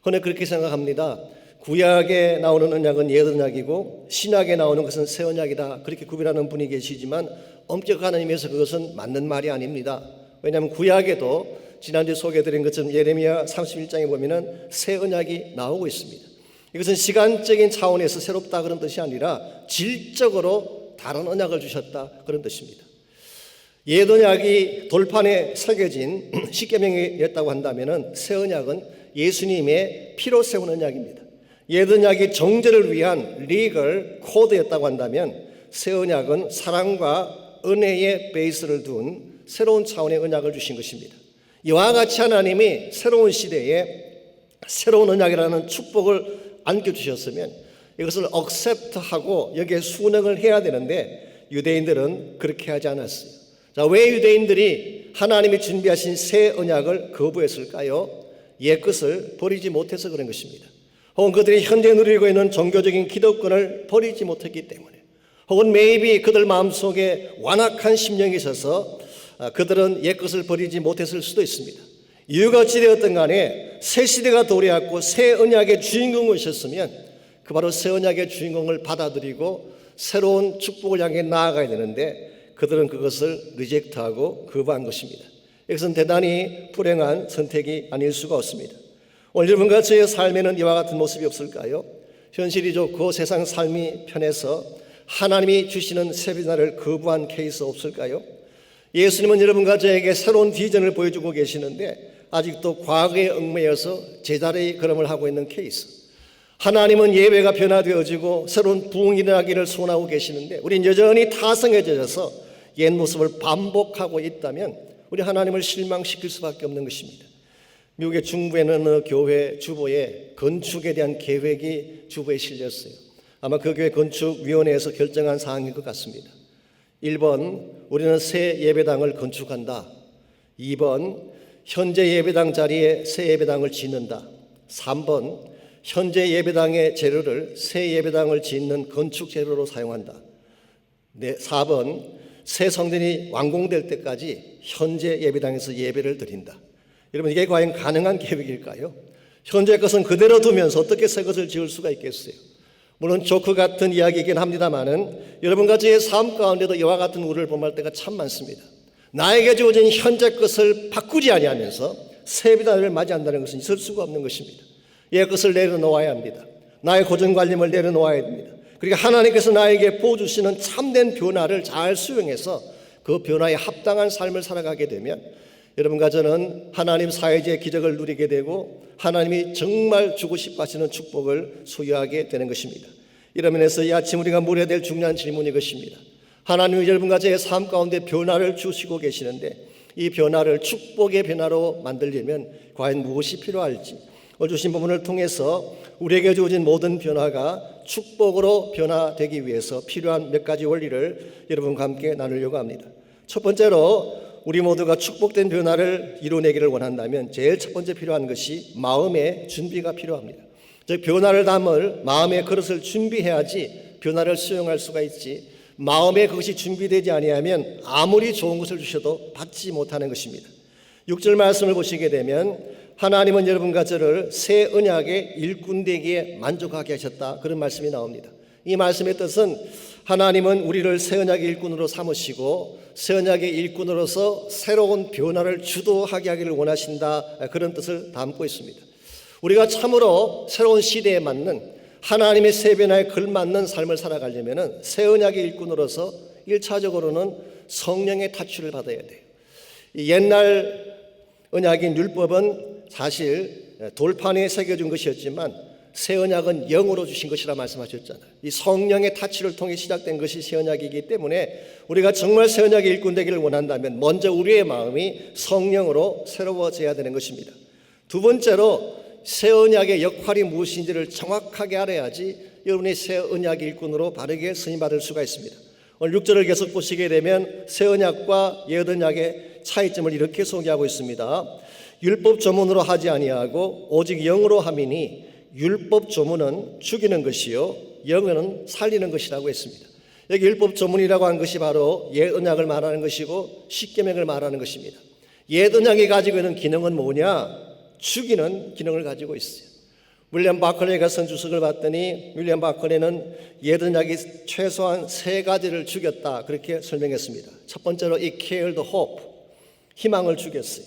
그런데 그렇게 생각합니다. 구약에 나오는 언약은 옛 언약이고 신약에 나오는 것은 새 언약이다 그렇게 구별하는 분이 계시지만 엄격한 의미에서 그것은 맞는 말이 아닙니다. 왜냐하면 구약에도 지난주에 소개해드린 것처럼 예레미야 31장에 보면은 새 언약이 나오고 있습니다. 이것은 시간적인 차원에서 새롭다 그런 뜻이 아니라 질적으로 다른 언약을 주셨다 그런 뜻입니다. 옛 언약이 돌판에 새겨진 십계명이었다고 한다면은 새 언약은 예수님의 피로 세운 언약입니다. 옛 언약이 정죄를 위한 리걸 코드였다고 한다면 새 언약은 사랑과 은혜의 베이스를 둔 새로운 차원의 언약을 주신 것입니다. 이와 같이 하나님이 새로운 시대에 새로운 언약이라는 축복을 안겨주셨으면 이것을 accept하고 여기에 순응을 해야 되는데 유대인들은 그렇게 하지 않았어요. 자, 왜 유대인들이 하나님이 준비하신 새 언약을 거부했을까요? 옛 것을 버리지 못해서 그런 것입니다. 혹은 그들이 현재 누리고 있는 종교적인 기득권을 버리지 못했기 때문에 혹은 maybe 그들 마음속에 완악한 심령이 있어서 그들은 옛 것을 버리지 못했을 수도 있습니다. 이유가 어찌되었든 간에 새 시대가 도래했고 새 언약의 주인공이셨으면 그 바로 새 언약의 주인공을 받아들이고 새로운 축복을 향해 나아가야 되는데 그들은 그것을 리젝트하고 거부한 것입니다. 이것은 대단히 불행한 선택이 아닐 수가 없습니다. 오늘 여러분과 저의 삶에는 이와 같은 모습이 없을까요? 현실이 좋고 세상 삶이 편해서 하나님이 주시는 새 변화를 거부한 케이스 없을까요? 예수님은 여러분과 저에게 새로운 비전을 보여주고 계시는데 아직도 과거에 얽매여서 제자리의 걸음을 하고 있는 케이스. 하나님은 예배가 변화되어지고 새로운 부흥이 일어나기를 소원하고 계시는데 우린 여전히 타성에 젖어서 옛 모습을 반복하고 있다면 우리 하나님을 실망시킬 수밖에 없는 것입니다. 미국의 중부에는 어느 교회 주보에 건축에 대한 계획이 주보에 실렸어요. 아마 그 교회 건축위원회에서 결정한 사항인 것 같습니다. 1번, 우리는 새 예배당을 건축한다. 2번, 현재 예배당 자리에 새 예배당을 짓는다. 3번, 현재 예배당의 재료를 새 예배당을 짓는 건축 재료로 사용한다. 4번, 새 성전이 완공될 때까지 현재 예배당에서 예배를 드린다. 여러분, 이게 과연 가능한 계획일까요? 현재 것은 그대로 두면서 어떻게 새 것을 지을 수가 있겠어요? 물론 조크 같은 이야기이긴 합니다만은 여러분과 저의 삶 가운데도 이와 같은 우려를 범할 때가 참 많습니다. 나에게 주어진 현재 것을 바꾸지 아니하면서 새 예배당을 맞이한다는 것은 있을 수가 없는 것입니다. 옛 것을 내려놓아야 합니다. 나의 고정관념을 내려놓아야 됩니다. 그리고 하나님께서 나에게 보여주시는 참된 변화를 잘 수용해서 그 변화에 합당한 삶을 살아가게 되면 여러분과 저는 하나님 사회주의 기적을 누리게 되고 하나님이 정말 주고 싶어 하시는 축복을 소유하게 되는 것입니다. 이런 면에서 이 아침 우리가 물어야 될 중요한 질문이 것입니다. 하나님이 여러분과 저의 삶 가운데 변화를 주시고 계시는데 이 변화를 축복의 변화로 만들려면 과연 무엇이 필요할지 오늘 주신 부분을 통해서 우리에게 주어진 모든 변화가 축복으로 변화되기 위해서 필요한 몇 가지 원리를 여러분과 함께 나누려고 합니다. 첫 번째로 우리 모두가 축복된 변화를 이뤄내기를 원한다면 제일 첫 번째 필요한 것이 마음의 준비가 필요합니다. 즉 변화를 담을 마음의 그릇을 준비해야지 변화를 수용할 수가 있지 마음에 그것이 준비되지 아니하면 아무리 좋은 것을 주셔도 받지 못하는 것입니다. 6절 말씀을 보시게 되면 하나님은 여러분과 저를 새 언약의 일꾼 되기에 만족하게 하셨다. 그런 말씀이 나옵니다. 이 말씀의 뜻은 하나님은 우리를 새 언약의 일꾼으로 삼으시고 새 언약의 일꾼으로서 새로운 변화를 주도하게 하기를 원하신다. 그런 뜻을 담고 있습니다. 우리가 참으로 새로운 시대에 맞는 하나님의 새 변화에 걸맞는 삶을 살아가려면 새 언약의 일꾼으로서 1차적으로는 성령의 타취를 받아야 돼요. 옛날 언약인 율법은 사실 돌판에 새겨준 것이었지만 새 언약은 영으로 주신 것이라 말씀하셨잖아요. 이 성령의 타치를 통해 시작된 것이 새 언약이기 때문에 우리가 정말 새 언약의 일꾼 되기를 원한다면 먼저 우리의 마음이 성령으로 새로워져야 되는 것입니다. 두 번째로 새 언약의 역할이 무엇인지를 정확하게 알아야지 여러분이 새 언약의 일꾼으로 바르게 쓰임받을 수가 있습니다. 오늘 6절을 계속 보시게 되면 새 언약과 옛 언약의 차이점을 이렇게 소개하고 있습니다. 율법 조문으로 하지 아니하고 오직 영으로 함이니 율법 조문은 죽이는 것이요 영은 살리는 것이라고 했습니다. 여기 율법 조문이라고 하는 것이 바로 옛 언약을 말하는 것이고 십계명을 말하는 것입니다. 옛 언약이 가지고 있는 기능은 뭐냐? 죽이는 기능을 가지고 있어요. 윌리엄 바클레이가 선주석을 봤더니 윌리엄 바클레이는 옛 언약이 최소한 세 가지를 죽였다 그렇게 설명했습니다. 첫 번째로 it killed hope, 희망을 죽였어요.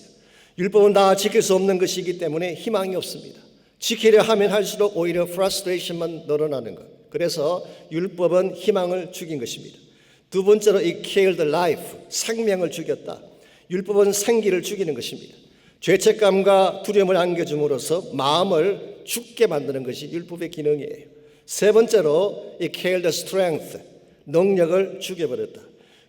율법은 다 지킬 수 없는 것이기 때문에 희망이 없습니다. 지키려 하면 할수록 오히려 frustration만 늘어나는 것. 그래서 율법은 희망을 죽인 것입니다. 두 번째로 it killed life, 생명을 죽였다. 율법은 생기를 죽이는 것입니다. 죄책감과 두려움을 안겨줌으로써 마음을 죽게 만드는 것이 율법의 기능이에요. 세 번째로 it killed strength, 능력을 죽여버렸다.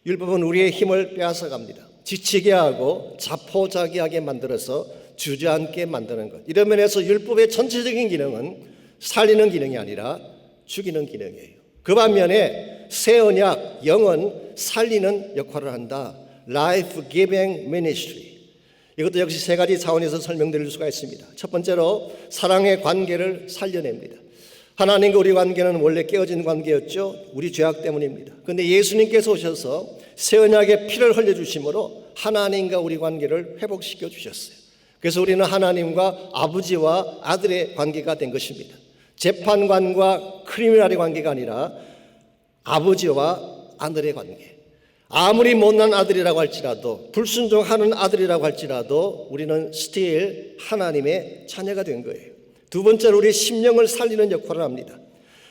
율법은 우리의 힘을 빼앗아갑니다. 지치게 하고 자포자기하게 만들어서 주저앉게 만드는 것. 이런 면에서 율법의 전체적인 기능은 살리는 기능이 아니라 죽이는 기능이에요. 그 반면에 새 언약, 영은 살리는 역할을 한다. Life Giving Ministry. 이것도 역시 세 가지 차원에서 설명드릴 수가 있습니다. 첫 번째로 사랑의 관계를 살려냅니다. 하나님과 우리 관계는 원래 깨어진 관계였죠. 우리 죄악 때문입니다. 그런데 예수님께서 오셔서 새 언약의 피를 흘려주심으로 하나님과 우리 관계를 회복시켜 주셨어요. 그래서 우리는 하나님과 아버지와 아들의 관계가 된 것입니다. 재판관과 크리미널의 관계가 아니라 아버지와 아들의 관계. 아무리 못난 아들이라고 할지라도 불순종하는 아들이라고 할지라도 우리는 still 하나님의 자녀가 된 거예요. 두 번째로 우리 심령을 살리는 역할을 합니다.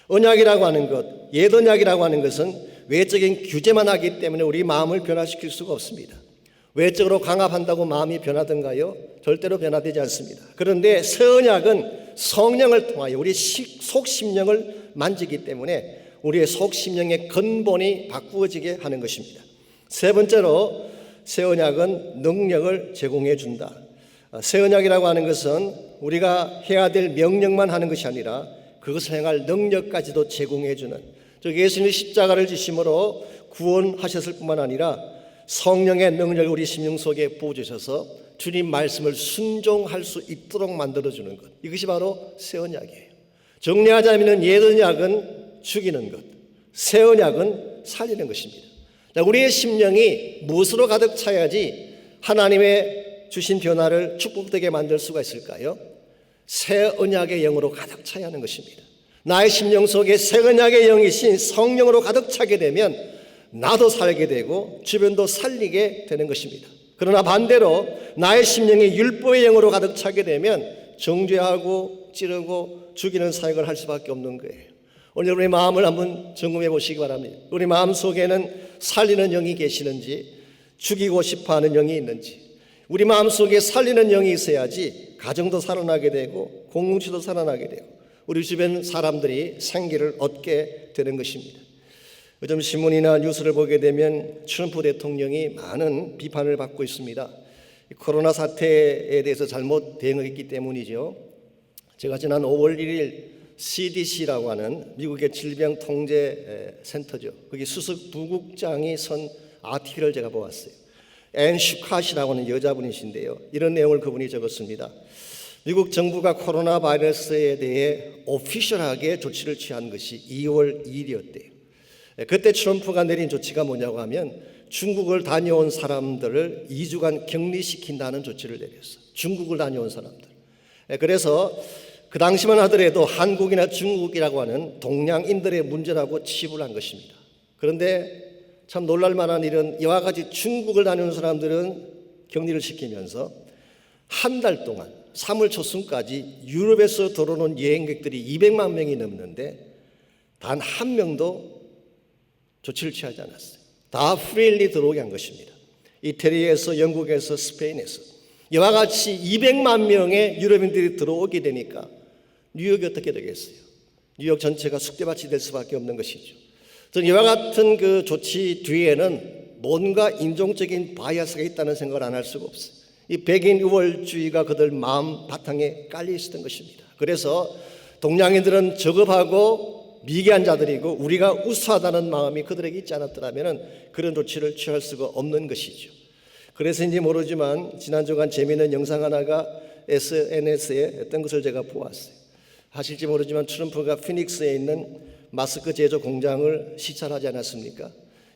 언약이라고 하는 것, 옛 언약이라고 하는 것은 외적인 규제만 하기 때문에 우리 마음을 변화시킬 수가 없습니다. 외적으로 강압한다고 마음이 변하던가요? 절대로 변화되지 않습니다. 그런데 새 언약은 성령을 통하여 우리 속심령을 만지기 때문에 우리의 속심령의 근본이 바꾸어지게 하는 것입니다. 세 번째로 새 언약은 능력을 제공해 준다. 새 언약이라고 하는 것은 우리가 해야 될 명령만 하는 것이 아니라 그것을 행할 능력까지도 제공해 주는, 즉 예수님이 십자가를 지심으로 구원하셨을 뿐만 아니라 성령의 능력을 우리 심령 속에 부어주셔서 주님 말씀을 순종할 수 있도록 만들어주는 것, 이것이 바로 새 언약이에요. 정리하자면 옛 언약은 죽이는 것, 새 언약은 살리는 것입니다. 우리의 심령이 무엇으로 가득 차야지 하나님의 주신 변화를 축복되게 만들 수가 있을까요? 새 언약의 영으로 가득 차야 하는 것입니다. 나의 심령 속에 새 언약의 영이신 성령으로 가득 차게 되면 나도 살게 되고 주변도 살리게 되는 것입니다. 그러나 반대로 나의 심령이 율법의 영으로 가득 차게 되면 정죄하고 찌르고 죽이는 사역을 할 수밖에 없는 거예요. 오늘 우리 마음을 한번 점검해 보시기 바랍니다. 우리 마음 속에는 살리는 영이 계시는지, 죽이고 싶어하는 영이 있는지. 우리 마음 속에 살리는 영이 있어야지 가정도 살아나게 되고 공동체도 살아나게 되고 우리 주변 사람들이 생기를 얻게 되는 것입니다. 요즘 신문이나 뉴스를 보게 되면 트럼프 대통령이 많은 비판을 받고 있습니다. 코로나 사태에 대해서 잘못 대응했기 때문이죠. 제가 지난 5월 1일 CDC라고 하는 미국의 질병통제센터죠. 거기 수석 부국장이 선 아티클을 제가 보았어요. 앤 슈캇이라고 하는 여자분이신데요. 이런 내용을 그분이 적었습니다. 미국 정부가 코로나 바이러스에 대해 오피셜하게 조치를 취한 것이 2월 2일이었대요. 그때 트럼프가 내린 조치가 뭐냐고 하면 중국을 다녀온 사람들을 2주간 격리시킨다는 조치를 내렸어요. 중국을 다녀온 사람들. 그래서 그 당시만 하더라도 한국이나 중국이라고 하는 동양인들의 문제라고 치부를 한 것입니다. 그런데 참 놀랄만한 일은 이와 같이 중국을 다니는 사람들은 격리를 시키면서 한 달 동안 3월 초순까지 유럽에서 들어오는 여행객들이 200만 명이 넘는데 단 한 명도 조치를 취하지 않았어요. 다 프리리 들어오게 한 것입니다. 이태리에서, 영국에서, 스페인에서 이와 같이 200만 명의 유럽인들이 들어오게 되니까 뉴욕이 어떻게 되겠어요? 뉴욕 전체가 숙대밭이 될 수밖에 없는 것이죠. 저는 이와 같은 그 조치 뒤에는 뭔가 인종적인 바이어스가 있다는 생각을 안 할 수가 없어요. 이 백인 우월주의가 그들 마음 바탕에 깔려 있었던 것입니다. 그래서 동양인들은 저급하고 미개한 자들이고 우리가 우수하다는 마음이 그들에게 있지 않았더라면 그런 조치를 취할 수가 없는 것이죠. 그래서인지 모르지만 지난주간 재미있는 영상 하나가 SNS에 어떤 것을 제가 보았어요. 하실지 모르지만 트럼프가 피닉스에 있는 마스크 제조 공장을 시찰하지 않았습니까?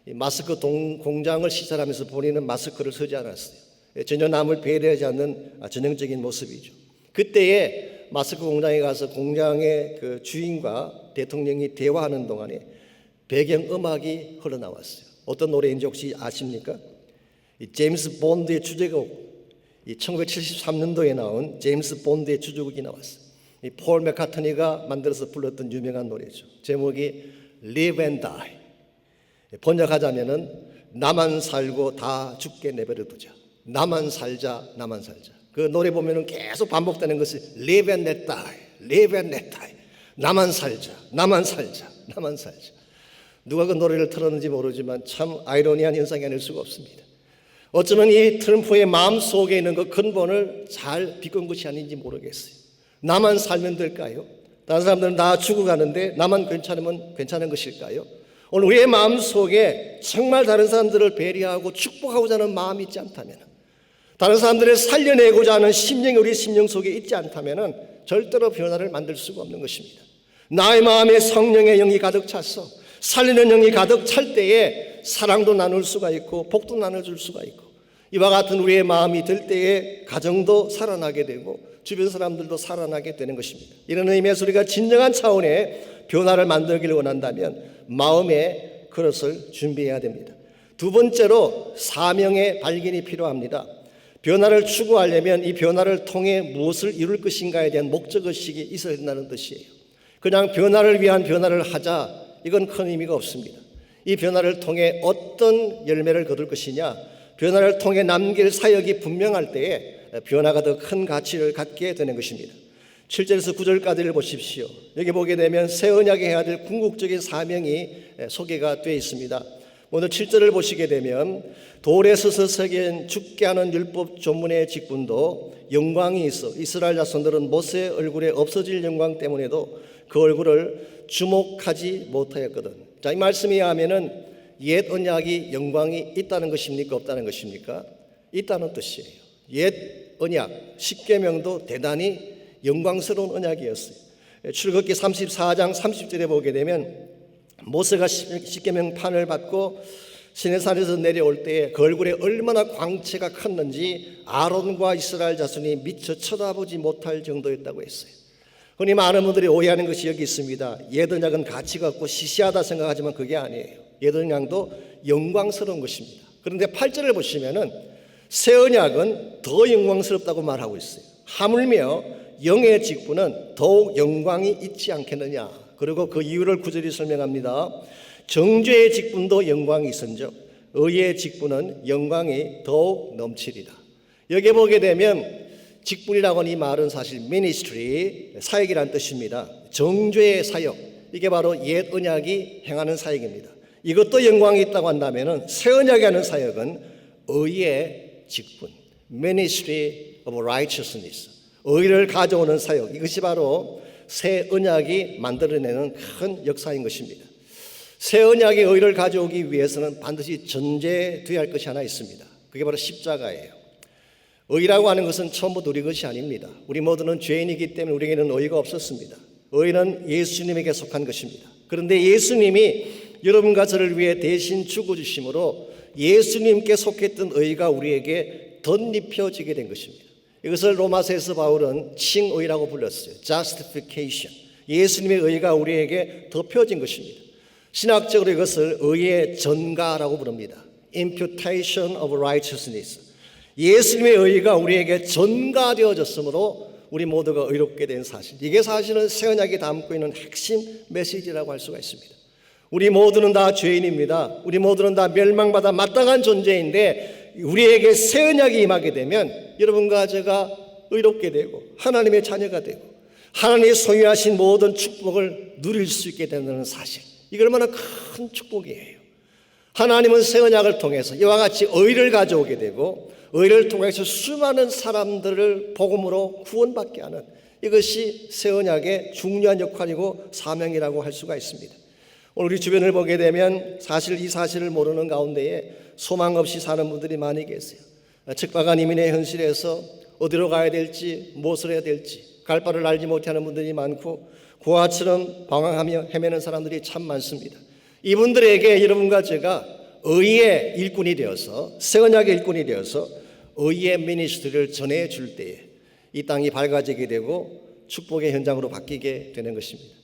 이 마스크 공장을 시찰하면서 본인은 마스크를 쓰지 않았어요. 전혀 남을 배려하지 않는 전형적인 모습이죠. 그때에 마스크 공장에 가서 공장의 그 주인과 대통령이 대화하는 동안에 배경 음악이 흘러나왔어요. 어떤 노래인지 혹시 아십니까? 이 제임스 본드의 주제곡, 이 1973년도에 나온 제임스 본드의 주제곡이 나왔어요. 이 폴 맥카트니가 만들어서 불렀던 유명한 노래죠. 제목이 Live and Die. 번역하자면은 나만 살고 다 죽게 내버려 두자. 나만 살자, 나만 살자. 그 노래 보면은 계속 반복되는 것이 Live and let die, Live and let die. 나만 살자, 나만 살자, 나만 살자. 누가 그 노래를 틀었는지 모르지만 참 아이러니한 현상이 아닐 수가 없습니다. 어쩌면 이 트럼프의 마음 속에 있는 그 근본을 잘 비꾼 것이 아닌지 모르겠어요. 나만 살면 될까요? 다른 사람들은 다 죽어가는데 나만 괜찮으면 괜찮은 것일까요? 오늘 우리의 마음 속에 정말 다른 사람들을 배려하고 축복하고자 하는 마음이 있지 않다면, 다른 사람들을 살려내고자 하는 심령이 우리 심령 속에 있지 않다면 절대로 변화를 만들 수가 없는 것입니다. 나의 마음에 성령의 영이 가득 차서 살리는 영이 가득 찰 때에 사랑도 나눌 수가 있고 복도 나눠줄 수가 있고, 이와 같은 우리의 마음이 들 때에 가정도 살아나게 되고 주변 사람들도 살아나게 되는 것입니다. 이런 의미에서 우리가 진정한 차원의 변화를 만들기를 원한다면 마음의 그릇을 준비해야 됩니다. 두 번째로 사명의 발견이 필요합니다. 변화를 추구하려면 이 변화를 통해 무엇을 이룰 것인가에 대한 목적의식이 있어야 된다는 뜻이에요. 그냥 변화를 위한 변화를 하자, 이건 큰 의미가 없습니다. 이 변화를 통해 어떤 열매를 거둘 것이냐, 변화를 통해 남길 사역이 분명할 때에 변화가 더 큰 가치를 갖게 되는 것입니다. 7절에서 9절까지를 보십시오. 여기 보게 되면 새 언약에 해야 될 궁극적인 사명이 소개가 되어 있습니다. 오늘 7절을 보시게 되면 돌에 서서 새긴 죽게 하는 율법 조문의 직분도 영광이 있어 이스라엘 자손들은 모세의 얼굴에 없어질 영광 때문에도 그 얼굴을 주목하지 못하였거든. 자, 이 말씀에 의하면은 옛 언약이 영광이 있다는 것입니까? 없다는 것입니까? 있다는 뜻이에요. 옛 언약, 십계명도 대단히 영광스러운 언약이었어요. 출애굽기 34장 30절에 보게 되면 모세가 십계명 판을 받고 시내산에서 내려올 때에 그 얼굴에 얼마나 광채가 컸는지 아론과 이스라엘 자손이 미처 쳐다보지 못할 정도였다고 했어요. 흔히 많은 분들이 오해하는 것이 여기 있습니다. 옛 언약은 가치가 없고 시시하다 생각하지만 그게 아니에요. 옛 언약도 영광스러운 것입니다. 그런데 8절을 보시면은 새 언약은 더 영광스럽다고 말하고 있어요. 하물며 영의 직분은 더욱 영광이 있지 않겠느냐. 그리고 그 이유를 9절이 설명합니다. 정죄의 직분도 영광이 있은즉 의의 직분은 영광이 더욱 넘치리다. 여기 보게 되면 직분이라고 하는 이 말은 사실 ministry, 사역이라는 뜻입니다. 정죄의 사역, 이게 바로 옛 언약이 행하는 사역입니다. 이것도 영광이 있다고 한다면 새 언약이 하는 사역은 의의 직분, ministry of righteousness, 의를 가져오는 사역, 이것이 바로 새 언약이 만들어내는 큰 역사인 것입니다. 새 언약의 의를 가져오기 위해서는 반드시 전제되어야 할 것이 하나 있습니다. 그게 바로 십자가예요. 의라고 하는 것은 처음부터 우리 것이 아닙니다. 우리 모두는 죄인이기 때문에 우리에게는 의가 없었습니다. 의는 예수님에게 속한 것입니다. 그런데 예수님이 여러분과 저를 위해 대신 죽어주심으로 예수님께 속했던 의가 우리에게 덧입혀지게 된 것입니다. 이것을 로마서에서 바울은 칭의라고 불렀어요. Justification. 예수님의 의가 우리에게 덮여진 것입니다. 신학적으로 이것을 의의 전가라고 부릅니다. Imputation of righteousness. 예수님의 의가 우리에게 전가되어졌으므로 우리 모두가 의롭게 된 사실. 이게 사실은 새 언약이 담고 있는 핵심 메시지라고 할 수가 있습니다. 우리 모두는 다 죄인입니다. 우리 모두는 다 멸망받아 마땅한 존재인데 우리에게 새 언약이 임하게 되면 여러분과 제가 의롭게 되고 하나님의 자녀가 되고 하나님이 소유하신 모든 축복을 누릴 수 있게 된다는 사실. 이게 얼마나 큰 축복이에요. 하나님은 새 언약을 통해서 이와 같이 의를 가져오게 되고 의를 통해서 수많은 사람들을 복음으로 구원받게 하는 이것이 새 언약의 중요한 역할이고 사명이라고 할 수가 있습니다. 오늘 우리 주변을 보게 되면 사실 이 사실을 모르는 가운데에 소망 없이 사는 분들이 많이 계세요. 척박한 이민의 현실에서 어디로 가야 될지 무엇을 해야 될지 갈 바를 알지 못하는 분들이 많고 고아처럼 방황하며 헤매는 사람들이 참 많습니다. 이분들에게 여러분과 제가 의의 일꾼이 되어서 새 언약의 일꾼이 되어서 의의 미니스트리를 전해줄 때에 이 땅이 밝아지게 되고 축복의 현장으로 바뀌게 되는 것입니다.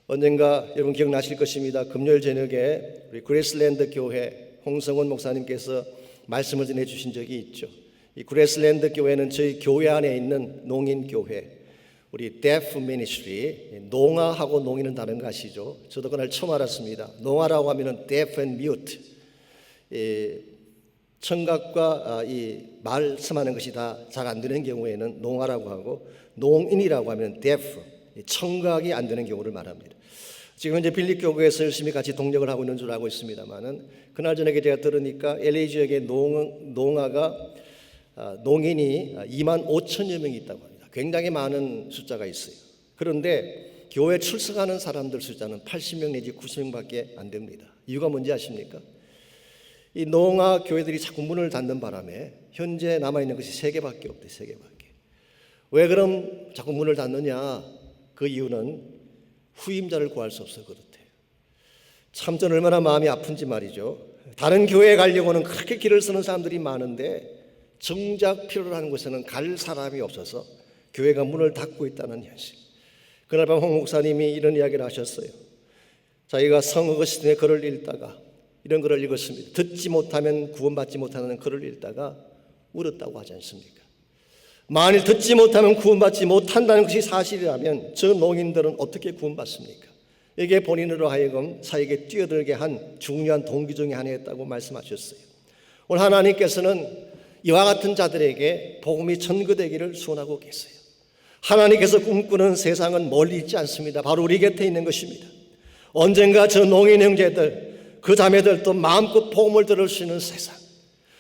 언젠가 여러분 기억나실 것입니다. 금요일 저녁에 우리 그레이스랜드 교회 홍성원 목사님께서 말씀을 전해주신 적이 있죠. 이 그레이스랜드 교회는 저희 교회 안에 있는 농인교회, 우리 데프 미니스트리, 농아하고 농인은 다른 거 아시죠? 저도 그날 처음 알았습니다. 농아라고 하면은 deaf and mute, 청각과 이 말씀하는 것이 다 잘 안 되는 경우에는 농아라고 하고 농인이라고 하면 deaf, 청각이 안 되는 경우를 말합니다. 지금 이제 빌립교회에서 열심히 같이 동력을 하고 있는 줄 알고 있습니다만은 그날 저녁에 제가 들으니까 LA 지역의 농아가 농인이 2만 5천여 명이 있다고 합니다. 굉장히 많은 숫자가 있어요. 그런데 교회 출석하는 사람들 숫자는 80명 내지 90명밖에 안 됩니다. 이유가 뭔지 아십니까? 이 농아 교회들이 자꾸 문을 닫는 바람에 현재 남아있는 것이 3개밖에 없대요. 3개밖에. 왜 그럼 자꾸 문을 닫느냐? 그 이유는 후임자를 구할 수 없어 그렇대요. 참 전 얼마나 마음이 아픈지 말이죠. 다른 교회에 가려고는 그렇게 길을 쓰는 사람들이 많은데 정작 필요로 하는 곳에는 갈 사람이 없어서 교회가 문을 닫고 있다는 현실. 그날 밤 홍 목사님이 이런 이야기를 하셨어요. 자기가 성 어거스틴의 글을 읽다가 이런 글을 읽었습니다. 듣지 못하면 구원받지 못하는 글을 읽다가 울었다고 하지 않습니까? 만일 듣지 못하면 구원받지 못한다는 것이 사실이라면 저 농인들은 어떻게 구원받습니까? 이게 본인으로 하여금 사역에 뛰어들게 한 중요한 동기 중에 하나였다고 말씀하셨어요. 오늘 하나님께서는 이와 같은 자들에게 복음이 전거되기를 소원하고 계세요. 하나님께서 꿈꾸는 세상은 멀리 있지 않습니다. 바로 우리 곁에 있는 것입니다. 언젠가 저 농인 형제들, 그 자매들도 마음껏 복음을 들을 수 있는 세상,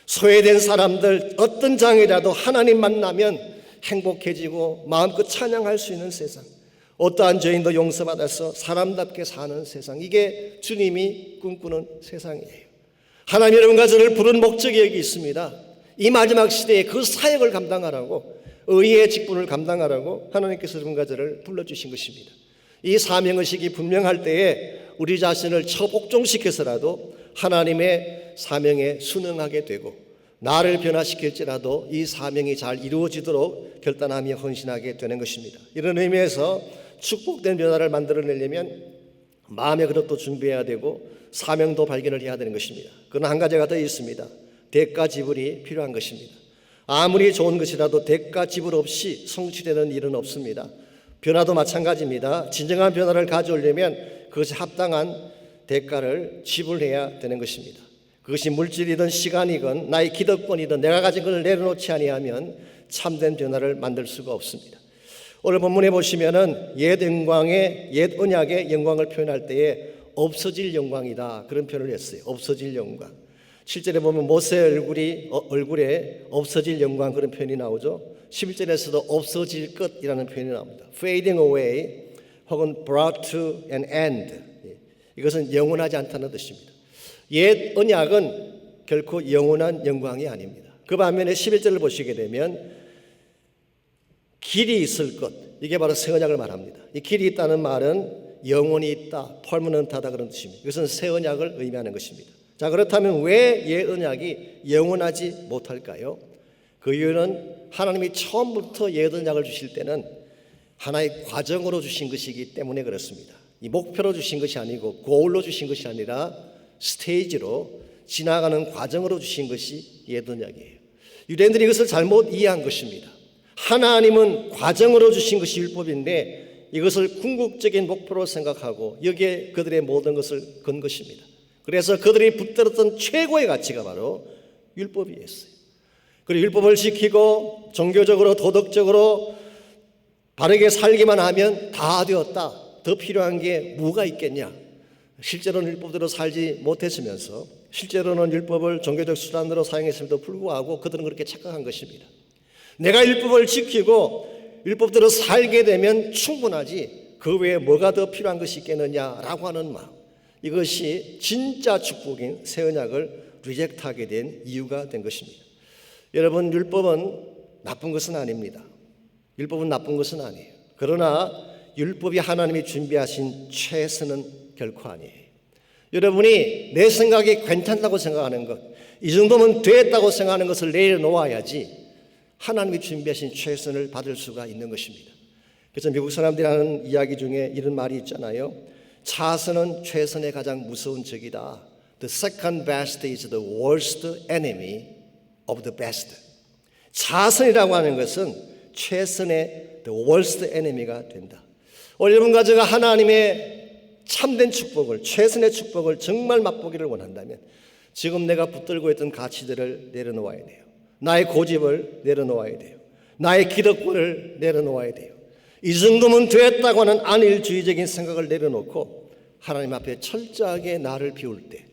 소외된 사람들 어떤 장애라도 하나님 만나면 행복해지고 마음껏 찬양할 수 있는 세상, 어떠한 죄인도 용서받아서 사람답게 사는 세상, 이게 주님이 꿈꾸는 세상이에요. 하나님 여러분과 저를 부른 목적이 여기 있습니다. 이 마지막 시대에 그 사역을 감당하라고, 의의 직분을 감당하라고 하나님께서 여러분과 저를 불러주신 것입니다. 이 사명의식이 분명할 때에 우리 자신을 처복종시켜서라도 하나님의 사명에 순응하게 되고, 나를 변화시킬지라도 이 사명이 잘 이루어지도록 결단하며 헌신하게 되는 것입니다. 이런 의미에서 축복된 변화를 만들어내려면 마음의 그릇도 준비해야 되고 사명도 발견을 해야 되는 것입니다. 그러나 한 가지가 더 있습니다. 대가 지불이 필요한 것입니다. 아무리 좋은 것이라도 대가 지불 없이 성취되는 일은 없습니다. 변화도 마찬가지입니다. 진정한 변화를 가져오려면 그것이 합당한 대가를 지불해야 되는 것입니다. 그것이 물질이든 시간이든 나의 기득권이든 내가 가진 것을 내려놓지 아니하면 참된 변화를 만들 수가 없습니다. 오늘 본문에 보시면은 옛 영광의, 옛 언약의 영광을 표현할 때에 없어질 영광이다, 그런 표현을 했어요. 없어질 영광. 실제로 보면 모세 얼굴에 없어질 영광, 그런 표현이 나오죠. 11절에서도 없어질 것이라는 표현이 나옵니다. Fading away 혹은 brought to an end. 이것은 영원하지 않다는 뜻입니다. 옛 언약은 결코 영원한 영광이 아닙니다. 그 반면에 11절을 보시게 되면 길이 있을 것, 이게 바로 새 언약을 말합니다. 이 길이 있다는 말은 영원히 있다, permanent하다, 그런 뜻입니다. 이것은 새 언약을 의미하는 것입니다. 자, 그렇다면 왜 옛 언약이 영원하지 못할까요? 그 이유는 하나님이 처음부터 옛 언약을 주실 때는 하나의 과정으로 주신 것이기 때문에 그렇습니다. 이 목표로 주신 것이 아니고 고울로 주신 것이 아니라 스테이지로 지나가는 과정으로 주신 것이 옛 언약이에요. 유대인들이 이것을 잘못 이해한 것입니다. 하나님은 과정으로 주신 것이 율법인데 이것을 궁극적인 목표로 생각하고 여기에 그들의 모든 것을 건 것입니다. 그래서 그들이 붙들었던 최고의 가치가 바로 율법이었어요. 그리고 율법을 지키고 종교적으로 도덕적으로 바르게 살기만 하면 다 되었다, 더 필요한 게 뭐가 있겠냐. 실제로는 율법대로 살지 못했으면서 실제로는 율법을 종교적 수단으로 사용했음에도 불구하고 그들은 그렇게 착각한 것입니다. 내가 율법을 지키고 율법대로 살게 되면 충분하지 그 외에 뭐가 더 필요한 것이 있겠느냐라고 하는 마음, 이것이 진짜 축복인 새 언약을 리젝트하게 된 이유가 된 것입니다. 여러분, 율법은 나쁜 것은 아닙니다. 율법은 나쁜 것은 아니에요. 그러나 율법이 하나님이 준비하신 최선은 결코 아니에요. 여러분이 내 생각이 괜찮다고 생각하는 것, 이 정도면 됐다고 생각하는 것을 내려놓아야지 하나님이 준비하신 최선을 받을 수가 있는 것입니다. 그래서 미국 사람들이 하는 이야기 중에 이런 말이 있잖아요. 차선은 최선의 가장 무서운 적이다. The second best is the worst enemy of the best. 차선이라고 하는 것은 최선의 the worst enemy가 된다. 오늘 여러분과 제가 하나님의 참된 축복을, 최선의 축복을 정말 맛보기를 원한다면 지금 내가 붙들고 있던 가치들을 내려놓아야 돼요. 나의 고집을 내려놓아야 돼요. 나의 기득권을 내려놓아야 돼요. 이 정도면 됐다고 하는 안일주의적인 생각을 내려놓고 하나님 앞에 철저하게 나를 비울 때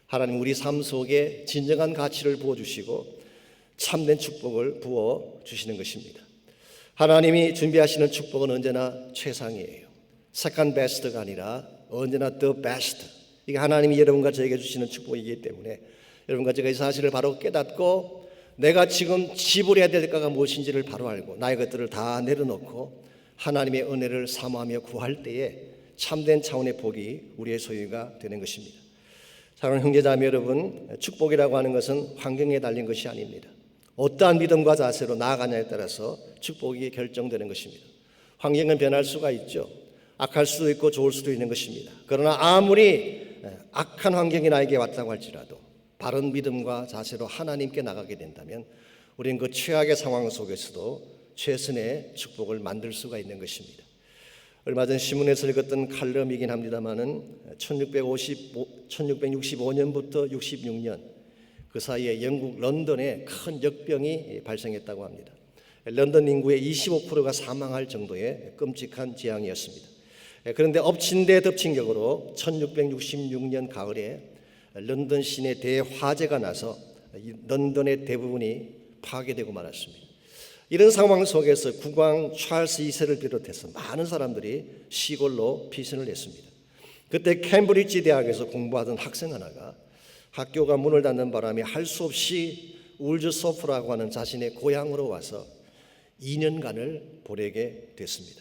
하나님 우리 삶 속에 진정한 가치를 부어주시고 참된 축복을 부어주시는 것입니다. 하나님이 준비하시는 축복은 언제나 최상이에요. second best가 아니라 언제나 the best. 이게 하나님이 여러분과 저에게 주시는 축복이기 때문에 여러분과 제가 이 사실을 바로 깨닫고 내가 지금 지불해야 될 것가 무엇인지를 바로 알고 나의 것들을 다 내려놓고 하나님의 은혜를 사모하며 구할 때에 참된 차원의 복이 우리의 소유가 되는 것입니다. 사랑하는 형제자매 여러분, 축복이라고 하는 것은 환경에 달린 것이 아닙니다. 어떠한 믿음과 자세로 나아가냐에 따라서 축복이 결정되는 것입니다. 환경은 변할 수가 있죠. 악할 수도 있고 좋을 수도 있는 것입니다. 그러나 아무리 악한 환경이 나에게 왔다고 할지라도 바른 믿음과 자세로 하나님께 나가게 된다면 우리는 그 최악의 상황 속에서도 최선의 축복을 만들 수가 있는 것입니다. 얼마 전 신문에서 읽었던 칼럼이긴 합니다만은 1665년부터 66년 그 사이에 영국 런던에 큰 역병이 발생했다고 합니다. 런던 인구의 25%가 사망할 정도의 끔찍한 재앙이었습니다. 그런데 엎친 데 덮친 격으로 1666년 가을에 런던 시내 대화재가 나서 런던의 대부분이 파괴되고 말았습니다. 이런 상황 속에서 국왕 찰스 2세를 비롯해서 많은 사람들이 시골로 피신을 했습니다. 그때 캠브리지 대학에서 공부하던 학생 하나가 학교가 문을 닫는 바람에 할 수 없이 울즈소프라고 하는 자신의 고향으로 와서 2년간을 보내게 됐습니다.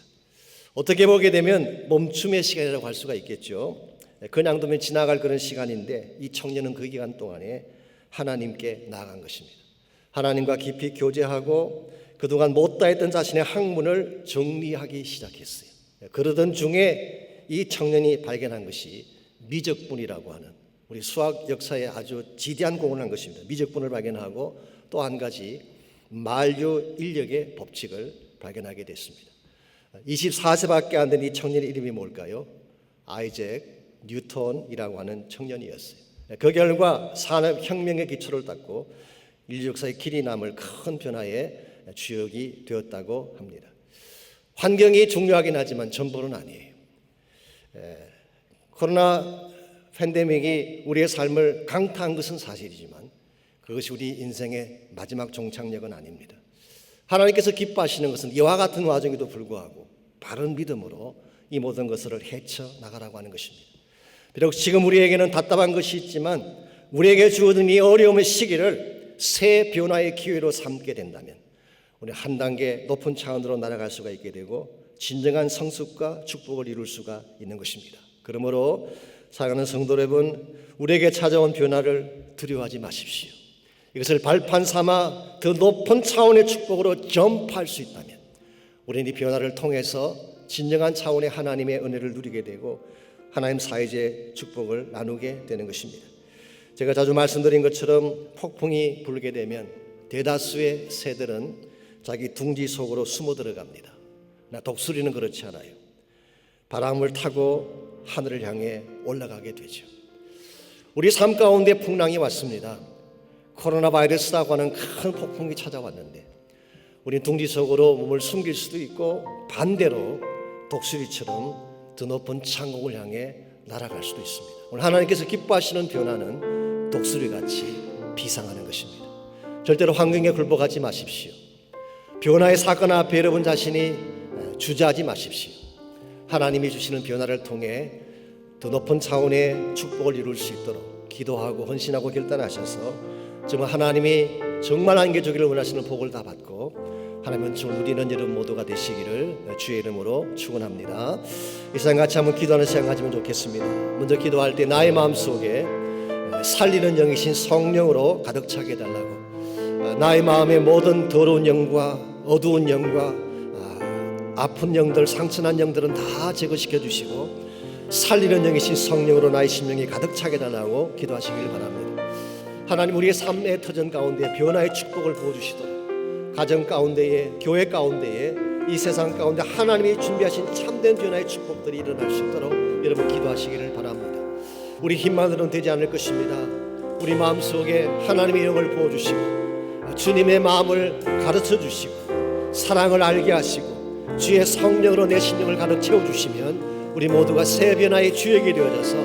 어떻게 보게 되면 멈춤의 시간이라고 할 수가 있겠죠. 그냥 두면 지나갈 그런 시간인데 이 청년은 그 기간 동안에 하나님께 나아간 것입니다. 하나님과 깊이 교제하고 그동안 못다 했던 자신의 학문을 정리하기 시작했어요. 그러던 중에 이 청년이 발견한 것이 미적분이라고 하는 우리 수학 역사에 아주 지대한 공헌을 한 것입니다. 미적분을 발견하고 또 한 가지 만류 인력의 법칙을 발견하게 됐습니다. 24세밖에 안 된 이 청년의 이름이 뭘까요? 아이잭 뉴턴이라고 하는 청년이었어요. 그 결과 산업혁명의 기초를 닦고 인류 역사의 길이 남을 큰 변화의 주역이 되었다고 합니다. 환경이 중요하긴 하지만 전부는 아니에요. 코로나 팬데믹이 우리의 삶을 강타한 것은 사실이지만 그것이 우리 인생의 마지막 종착역은 아닙니다. 하나님께서 기뻐하시는 것은 이와 같은 와중에도 불구하고 바른 믿음으로 이 모든 것을 헤쳐나가라고 하는 것입니다. 비록 지금 우리에게는 답답한 것이 있지만 우리에게 주어진 이 어려움의 시기를 새 변화의 기회로 삼게 된다면 우리 한 단계 높은 차원으로 날아갈 수가 있게 되고 진정한 성숙과 축복을 이룰 수가 있는 것입니다. 그러므로 사랑하는 성도 여러분, 우리에게 찾아온 변화를 두려워하지 마십시오. 이것을 발판 삼아 더 높은 차원의 축복으로 점프할 수 있다면 우리는 이 변화를 통해서 진정한 차원의 하나님의 은혜를 누리게 되고 하나님 사이의 축복을 나누게 되는 것입니다. 제가 자주 말씀드린 것처럼 폭풍이 불게 되면 대다수의 새들은 자기 둥지 속으로 숨어 들어갑니다. 그러나 독수리는 그렇지 않아요. 바람을 타고 하늘을 향해 올라가게 되죠. 우리 삶 가운데 풍랑이 왔습니다. 코로나 바이러스라고 하는 큰 폭풍이 찾아왔는데 우리는 둥지 속으로 몸을 숨길 수도 있고 반대로 독수리처럼 더 높은 창공을 향해 날아갈 수도 있습니다. 오늘 하나님께서 기뻐하시는 변화는 독수리같이 비상하는 것입니다. 절대로 환경에 굴복하지 마십시오. 변화의 사건 앞에 여러분 자신이 주저하지 마십시오. 하나님이 주시는 변화를 통해 더 높은 차원의 축복을 이룰 수 있도록 기도하고 헌신하고 결단하셔서 정말 하나님이 정말 안겨주기를 원하시는 복을 다 받고 하나님은 정말 누리는 여러분 모두가 되시기를 주의 이름으로 축원합니다. 이 시간 같이 한번 기도하는 시간 가지면 좋겠습니다. 먼저 기도할 때 나의 마음속에 살리는 영이신 성령으로 가득 차게 해달라고, 나의 마음의 모든 더러운 영과 어두운 영과 아픈 영들, 상처난 영들은 다 제거시켜 주시고 살리는 영이신 성령으로 나의 심령이 가득 차게 해달라고 기도하시길 바랍니다. 하나님, 우리의 삶의 터전 가운데 변화의 축복을 부어주시도록 가정 가운데에, 교회 가운데에, 이 세상 가운데 하나님이 준비하신 참된 변화의 축복들이 일어날 수 있도록 여러분 기도하시기를 바랍니다. 우리 힘만으로는 되지 않을 것입니다. 우리 마음속에 하나님의 영을 부어주시고 주님의 마음을 가르쳐 주시고 사랑을 알게 하시고 주의 성령으로 내 심령을 가득 채워주시면 우리 모두가 새 변화의 주역이 되어져서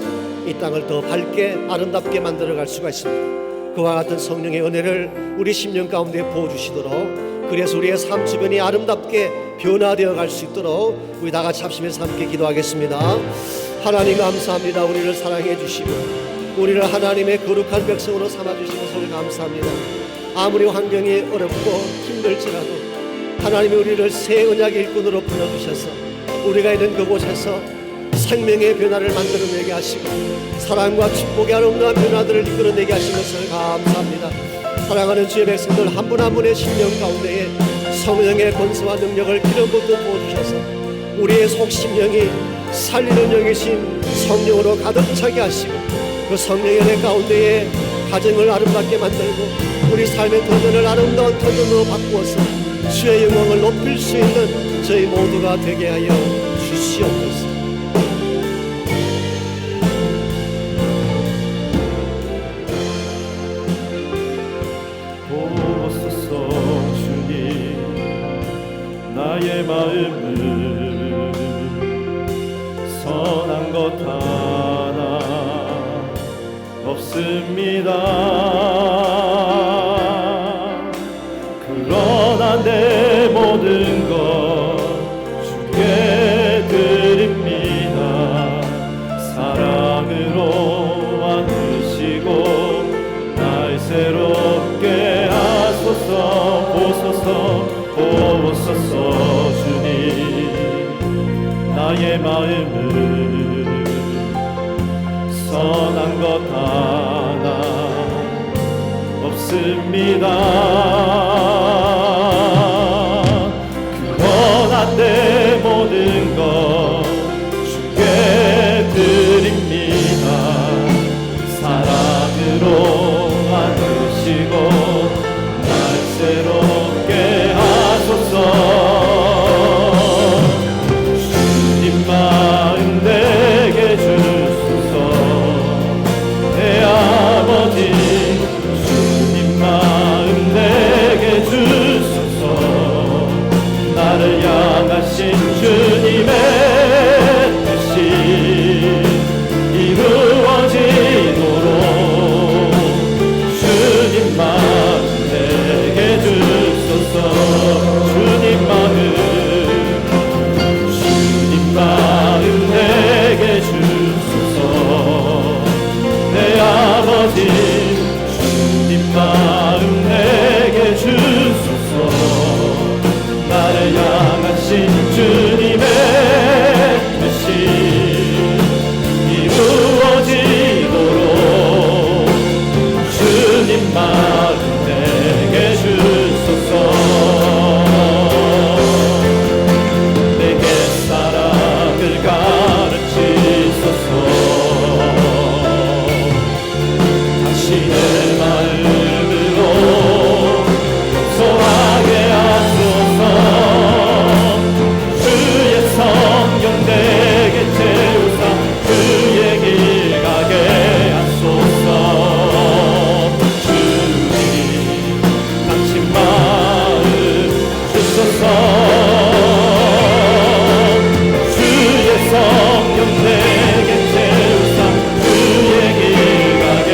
이 땅을 더 밝게 아름답게 만들어갈 수가 있습니다. 그와 같은 성령의 은혜를 우리 심령 가운데 부어주시도록, 그래서 우리의 삶 주변이 아름답게 변화되어 갈 수 있도록 우리 다 같이 합심해서 함께 기도하겠습니다. 하나님 감사합니다. 우리를 사랑해 주시고 우리를 하나님의 거룩한 백성으로 삼아주신 것을 감사합니다. 아무리 환경이 어렵고 힘들지라도 하나님이 우리를 새 언약의 일꾼으로 불러주셔서 우리가 있는 그곳에서 생명의 변화를 만들어내게 하시고 사랑과 축복의 아름다운 변화들을 이끌어내게 하신 것을 감사합니다. 사랑하는 주의 백성들 한 분 한 분의 심령 가운데에 성령의 권세와 능력을 기름 붓듯 부어주셔서 우리의 속심령이 살리는 영이신 성령으로 가득 차게 하시고 그 성령의 은혜 가운데에 가정을 아름답게 만들고 우리 삶의 터전을 아름다운 터전으로 바꾸어서 주의 영광을 높일 수 있는 저희 모두가 되게 하여 주시옵소서. 나의 마음은 선한 것 하나 없습니다. 그러나 내 모든 것 주께 드립니다. 사랑으로 안으시고 날 새롭게 하소서. 보소서 주님. 나의 마음은 선한 것 하나 없습니다. 그러나 내 모든 것 주께 드립니다. 사랑으로 안으시고 날 새롭게 하소서. 주님 마음 내게 주소서. 내 아버지 주님 마음 내게 주소서. 나를 향하신 주님의 뜻이 이루어지도록 주님 마음 내게 주소서. 주님 마음 내게 주소서. 내 아버지 주님 마음 내게 주소서. 나를 향하신 주님의 뜻이 이루어지도록 주님 마음 내게 주소서. 내게 사랑을 가르치소서. 당신의 마음으로 소하게 하소서. 주의 성령 내게 채우사 주의 길 가게 하소서. 주님 당신 마음 주소서. 주의 성령 내게 채우사 주의 길 가게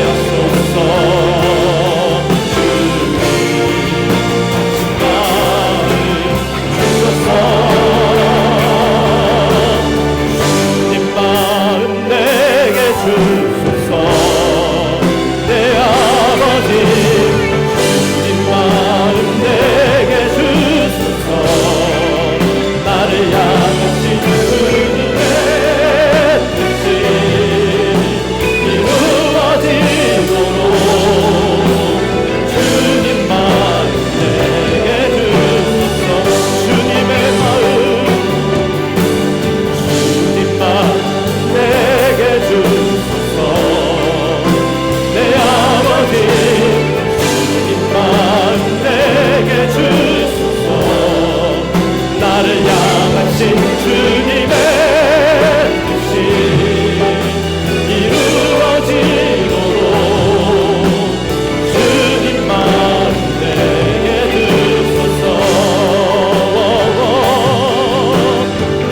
하소서. 주님 마음 내게 주소서. 내 아버지 주님 마음 내게 주소서. 나를 향하신 주님의 뜻이 이루어지도록 주님 마음 내게 주소서. 주님의 마음 주님 마음 내게 주소서. 내 아버지 주님 마음 내게 주소서. 나를 향하신 주님의 뜻이 이루어지도록 주님 마음 내게 주소서.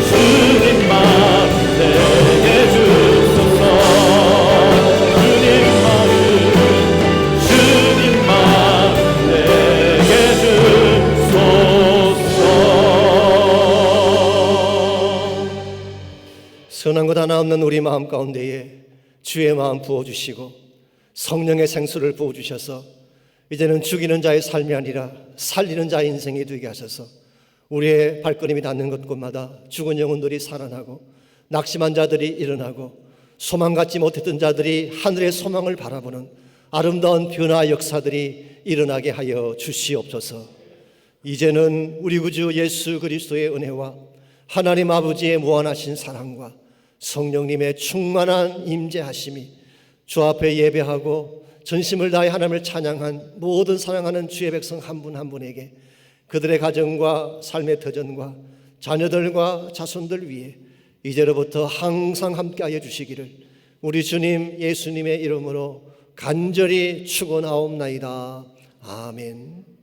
주님 마음 내게 주소서. 주님 마음 내게 주소서. 선한 것 하나 없는 우리 마음 가운데에 주의 마음 부어주시고 성령의 생수를 부어주셔서 이제는 죽이는 자의 삶이 아니라 살리는 자의 인생이 되게 하셔서 우리의 발걸음이 닿는 곳곳마다 죽은 영혼들이 살아나고 낙심한 자들이 일어나고 소망 갖지 못했던 자들이 하늘의 소망을 바라보는 아름다운 변화 역사들이 일어나게 하여 주시옵소서. 이제는 우리 구주 예수 그리스도의 은혜와 하나님 아버지의 무한하신 사랑과 성령님의 충만한 임재하심이 주 앞에 예배하고 전심을 다해 하나님을 찬양한 모든 사랑하는 주의 백성 한 분 한 분에게 그들의 가정과 삶의 터전과 자녀들과 자손들 위해 이제로부터 항상 함께하여 주시기를 우리 주님 예수님의 이름으로 간절히 축원하옵나이다. 아멘.